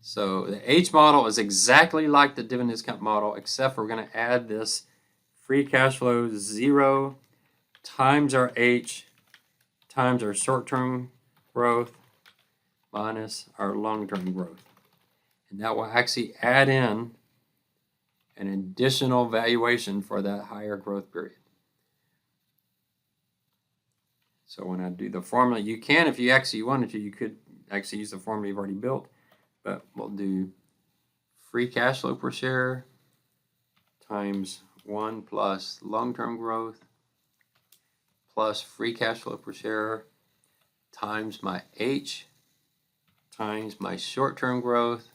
So the H model is exactly like the dividend discount model, except we're going to add this free cash flow 0 times our H times our short-term growth minus our long-term growth. And that will actually add in an additional valuation for that higher growth period. So when I do the formula, you can, if you actually wanted to, you could actually use the formula you've already built, but we'll do free cash flow per share times 1 plus long-term growth plus free cash flow per share times my H times my short-term growth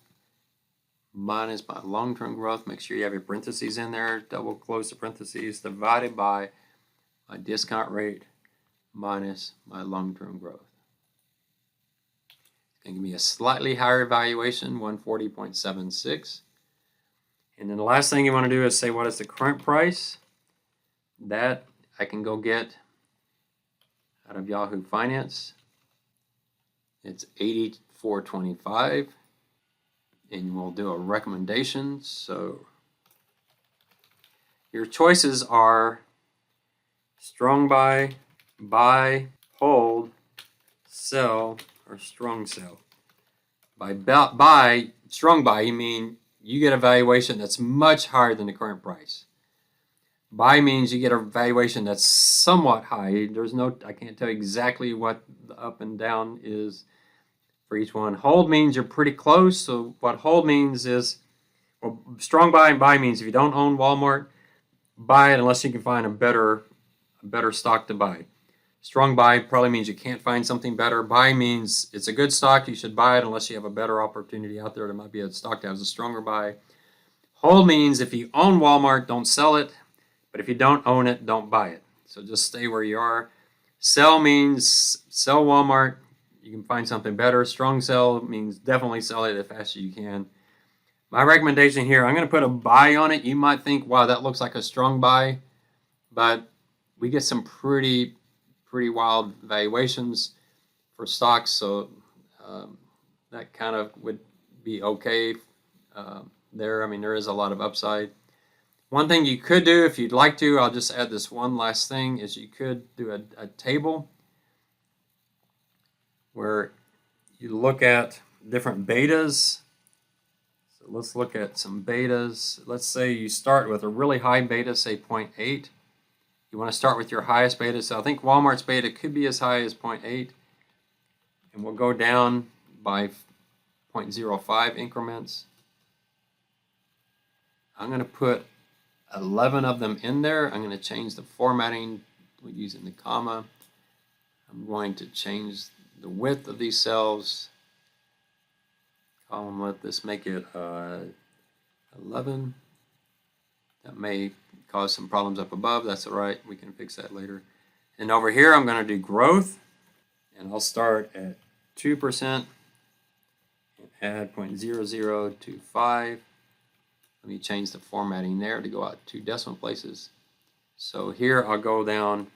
minus my long-term growth. Make sure you have your parentheses in there, double close the parentheses, divided by my discount rate minus my long-term growth. and give me a slightly higher valuation, 140.76. And then the last thing you want to do is say what is the current price. That I can go get out of Yahoo Finance. It's $84.25, and we'll do a recommendation. So your choices are strong buy, hold, sell, or strong sell. By strong buy, you mean you get a valuation that's much higher than the current price. Buy means you get a valuation that's somewhat high. I can't tell you exactly what the up and down is for each one. Hold means you're pretty close. So what hold means is, well, strong buy and buy means if you don't own Walmart, buy it unless you can find a better stock to buy. Strong buy probably means you can't find something better. Buy means it's a good stock, you should buy it unless you have a better opportunity out there. There might be a stock that has a stronger buy. Hold means if you own Walmart, don't sell it. But if you don't own it, don't buy it. So just stay where you are. Sell means sell Walmart. You can find something better. Strong sell means definitely sell it as fast as you can. My recommendation here, I'm going to put a buy on it. You might think, wow, that looks like a strong buy. But we get some pretty wild valuations for stocks. So that kind of would be okay there. I mean, there is a lot of upside. One thing you could do, if you'd like to, I'll just add this one last thing, is you could do a table where you look at different betas. So let's look at some betas. Let's say you start with a really high beta, say 0.8. You want to start with your highest beta. So I think Walmart's beta could be as high as 0.8. And we'll go down by 0.05 increments. I'm going to put 11 of them in there. I'm going to change the formatting using the comma. I'm going to change the width of these cells. Column width, let's make it 11. That may cause some problems up above. That's all right. We can fix that later. And over here, I'm going to do growth. And I'll start at 2% and add 0.0025. Let me change the formatting there to go out 2 decimal places. So here I'll go down,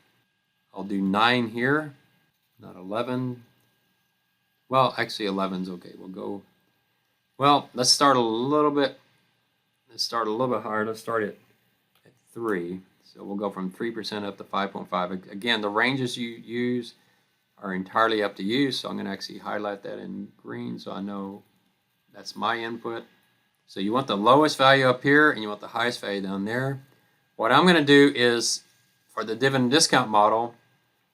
I'll do 9 here, not 11. Well, actually 11 is okay. Let's start a little bit higher. Let's start at 3. So we'll go from 3% up to 5.5. Again, the ranges you use are entirely up to you. So I'm going to actually highlight that in green so I know that's my input. So you want the lowest value up here and you want the highest value down there. What I'm going to do is, for the dividend discount model,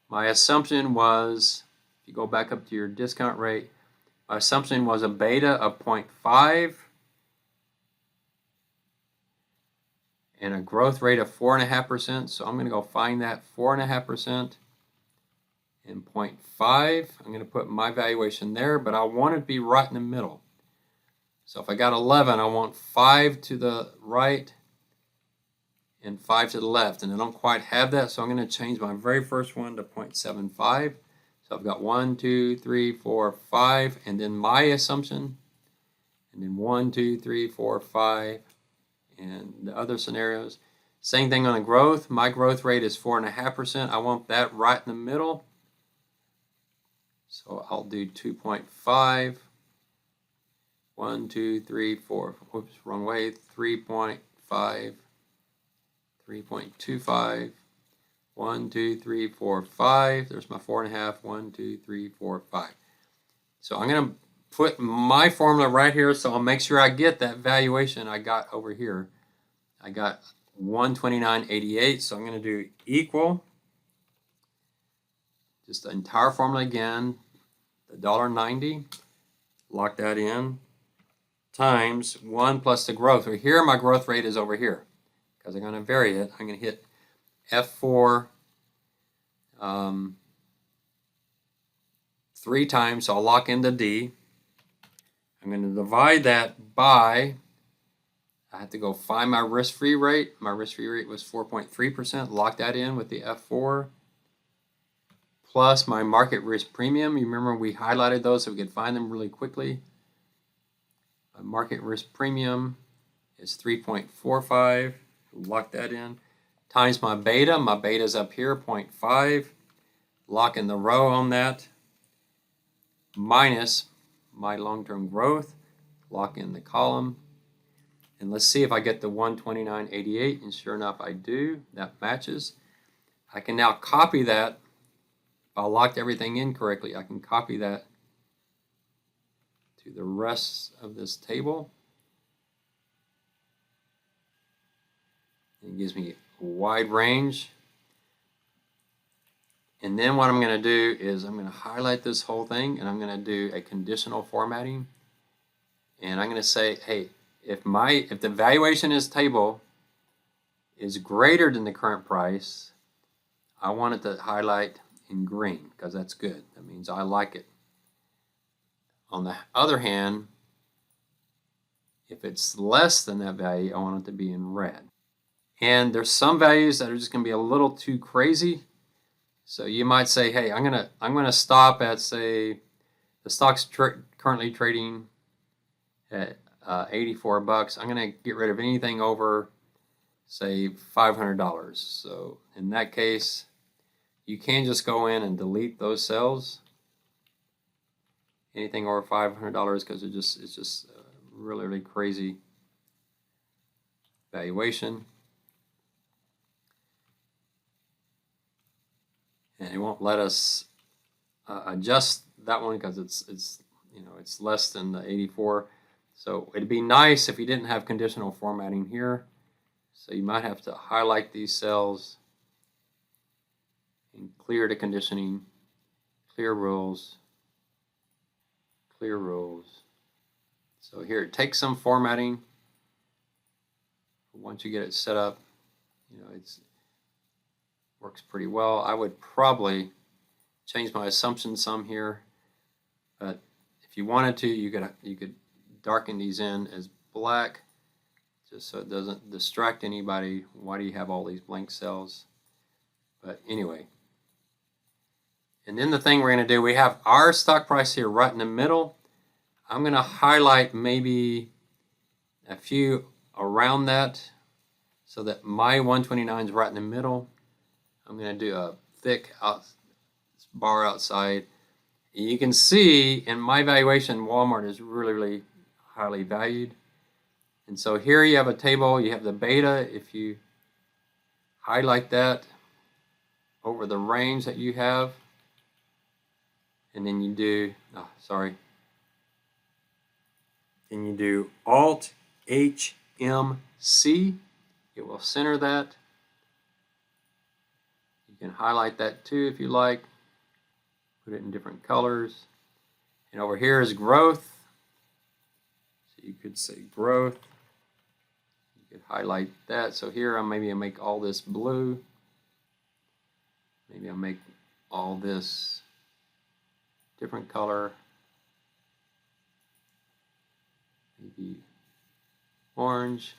my assumption was, if you go back up to your discount rate, my assumption was a beta of 0.5 and a growth rate of 4.5%. So I'm going to go find that 4.5% and 0.5. I'm going to put my valuation there, but I want it to be right in the middle. So if I got 11, I want 5 to the right and 5 to the left. And I don't quite have that, so I'm going to change my very first one to 0.75. So I've got 1, 2, 3, 4, 5, and then my assumption. And then 1, 2, 3, 4, 5, and the other scenarios. Same thing on the growth. My growth rate is 4.5%. I want that right in the middle. So I'll do 2.5. 1, 2, 3, 4, whoops, wrong way, 3.5, 3.25, 1, 2, 3, 4, 5, there's my 4.5, 1, 2, 3, 4, 5. So I'm going to put my formula right here, so I'll make sure I get that valuation I got over here. I got 129.88, so I'm going to do equal, just the entire formula again, the $1.90, lock that in, times 1 plus the growth. So here my growth rate is over here. Because I'm going to vary it, I'm going to hit F4 3 times, so I'll lock in the D. I'm going to divide that by, I have to go find my risk-free rate. My risk-free rate was 4.3%. Lock that in with the F4. plus my market risk premium. You remember we highlighted those so we could find them really quickly. My market risk premium is 3.45. Lock that in. Times my beta. My beta is up here, 0.5. Lock in the row on that. Minus my long-term growth. Lock in the column. And let's see if I get the 129.88. And sure enough, I do. That matches. I can now copy that. If I locked everything in correctly, I can copy that to the rest of this table. It gives me a wide range. And then what I'm going to do is I'm going to highlight this whole thing and I'm going to do a conditional formatting. And I'm going to say, hey, if the valuation in this table is greater than the current price, I want it to highlight in green because that's good. That means I like it. On the other hand, if it's less than that value, I want it to be in red. And there's some values that are just going to be a little too crazy. So you might say, hey, I'm gonna stop at, say, the stock's currently trading at 84 bucks. I'm gonna get rid of anything over, say, $500. So in that case, you can just go in and delete those cells. Anything over $500 because it's just really, really crazy valuation. And it won't let us adjust that one because it's less than the 84. So it'd be nice if you didn't have conditional formatting here. So you might have to highlight these cells and clear the conditioning, clear rules, clear rules. So here, it takes some formatting. Once you get it set up, it's works pretty well. I would probably change my assumption some here, but if you wanted to, you could darken these in as black, just so it doesn't distract anybody. Why do you have all these blank cells? But anyway, and then the thing we're going to do, we have our stock price here right in the middle. I'm going to highlight maybe a few around that so that my 129 is right in the middle. I'm going to do a thick bar outside. You can see in my valuation, Walmart is really, really highly valued. And so here you have a table. You have the beta. If you highlight that over the range that you have, and then you do, then you do Alt HMC. It will center that. You can highlight that too if you like. Put it in different colors. And over here is growth. So you could say growth. You could highlight that. So here maybe I'll make all this blue. Maybe I'll make all this different color. Maybe orange.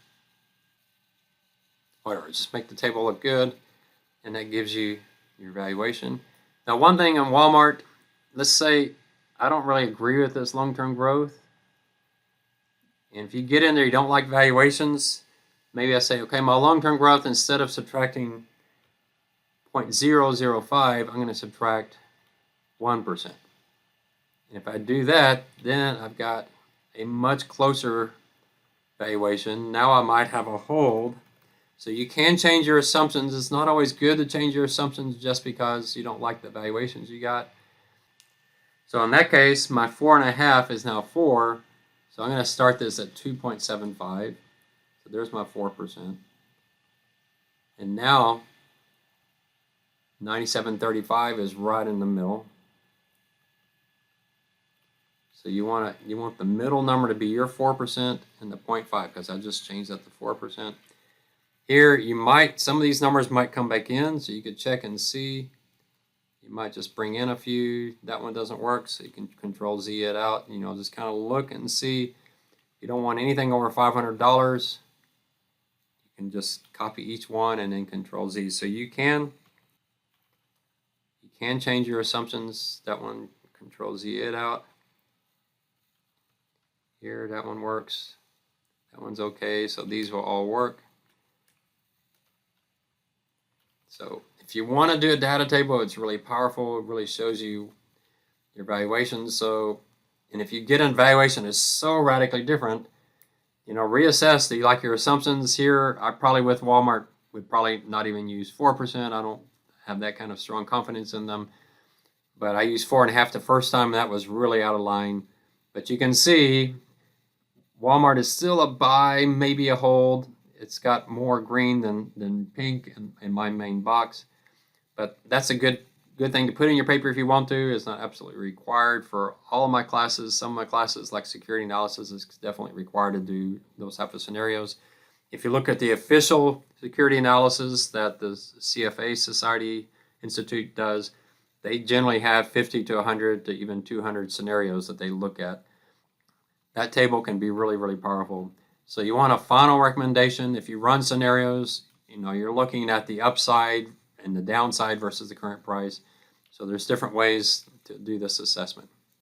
Whatever, just make the table look good. And that gives you your valuation. Now, one thing on Walmart, let's say I don't really agree with this long-term growth. And if you get in there, you don't like valuations, maybe I say, okay, my long-term growth, instead of subtracting 0.005, I'm going to subtract 1%. And if I do that, then I've got a much closer valuation. Now I might have a hold. So you can change your assumptions. It's not always good to change your assumptions just because you don't like the valuations you got. So in that case, my 4.5 is now 4. So I'm going to start this at 2.75. So there's my 4%. And now 97.35 is right in the middle. So you want the middle number to be your 4% and the 0.5 because I just changed that to 4%. Here, some of these numbers might come back in, so you could check and see. You might just bring in a few. That one doesn't work, so you can Control Z it out. Just kind of look and see. You don't want anything over $500. You can just copy each one and then Control Z. So you can can change your assumptions. That one, Control Z it out. Here, that one works. That one's okay, so these will all work. So if you want to do a data table, it's really powerful. It really shows you your valuations. So, and if you get an valuation that's so radically different, you know, reassess. Do you like your assumptions here? I probably with Walmart would probably not even use 4%. I don't have that kind of strong confidence in them. But I used 4.5 the first time. That was really out of line. But you can see Walmart is still a buy, maybe a hold. It's got more green than pink in my main box. But that's a good thing to put in your paper if you want to. It's not absolutely required for all of my classes. Some of my classes, like security analysis, is definitely required to do those type of scenarios. If you look at the official security analysis that the CFA Society Institute does, they generally have 50 to 100 to even 200 scenarios that they look at. That table can be really, really powerful. So you want a final recommendation. If you run scenarios, you know, you're looking at the upside and the downside versus the current price. So there's different ways to do this assessment.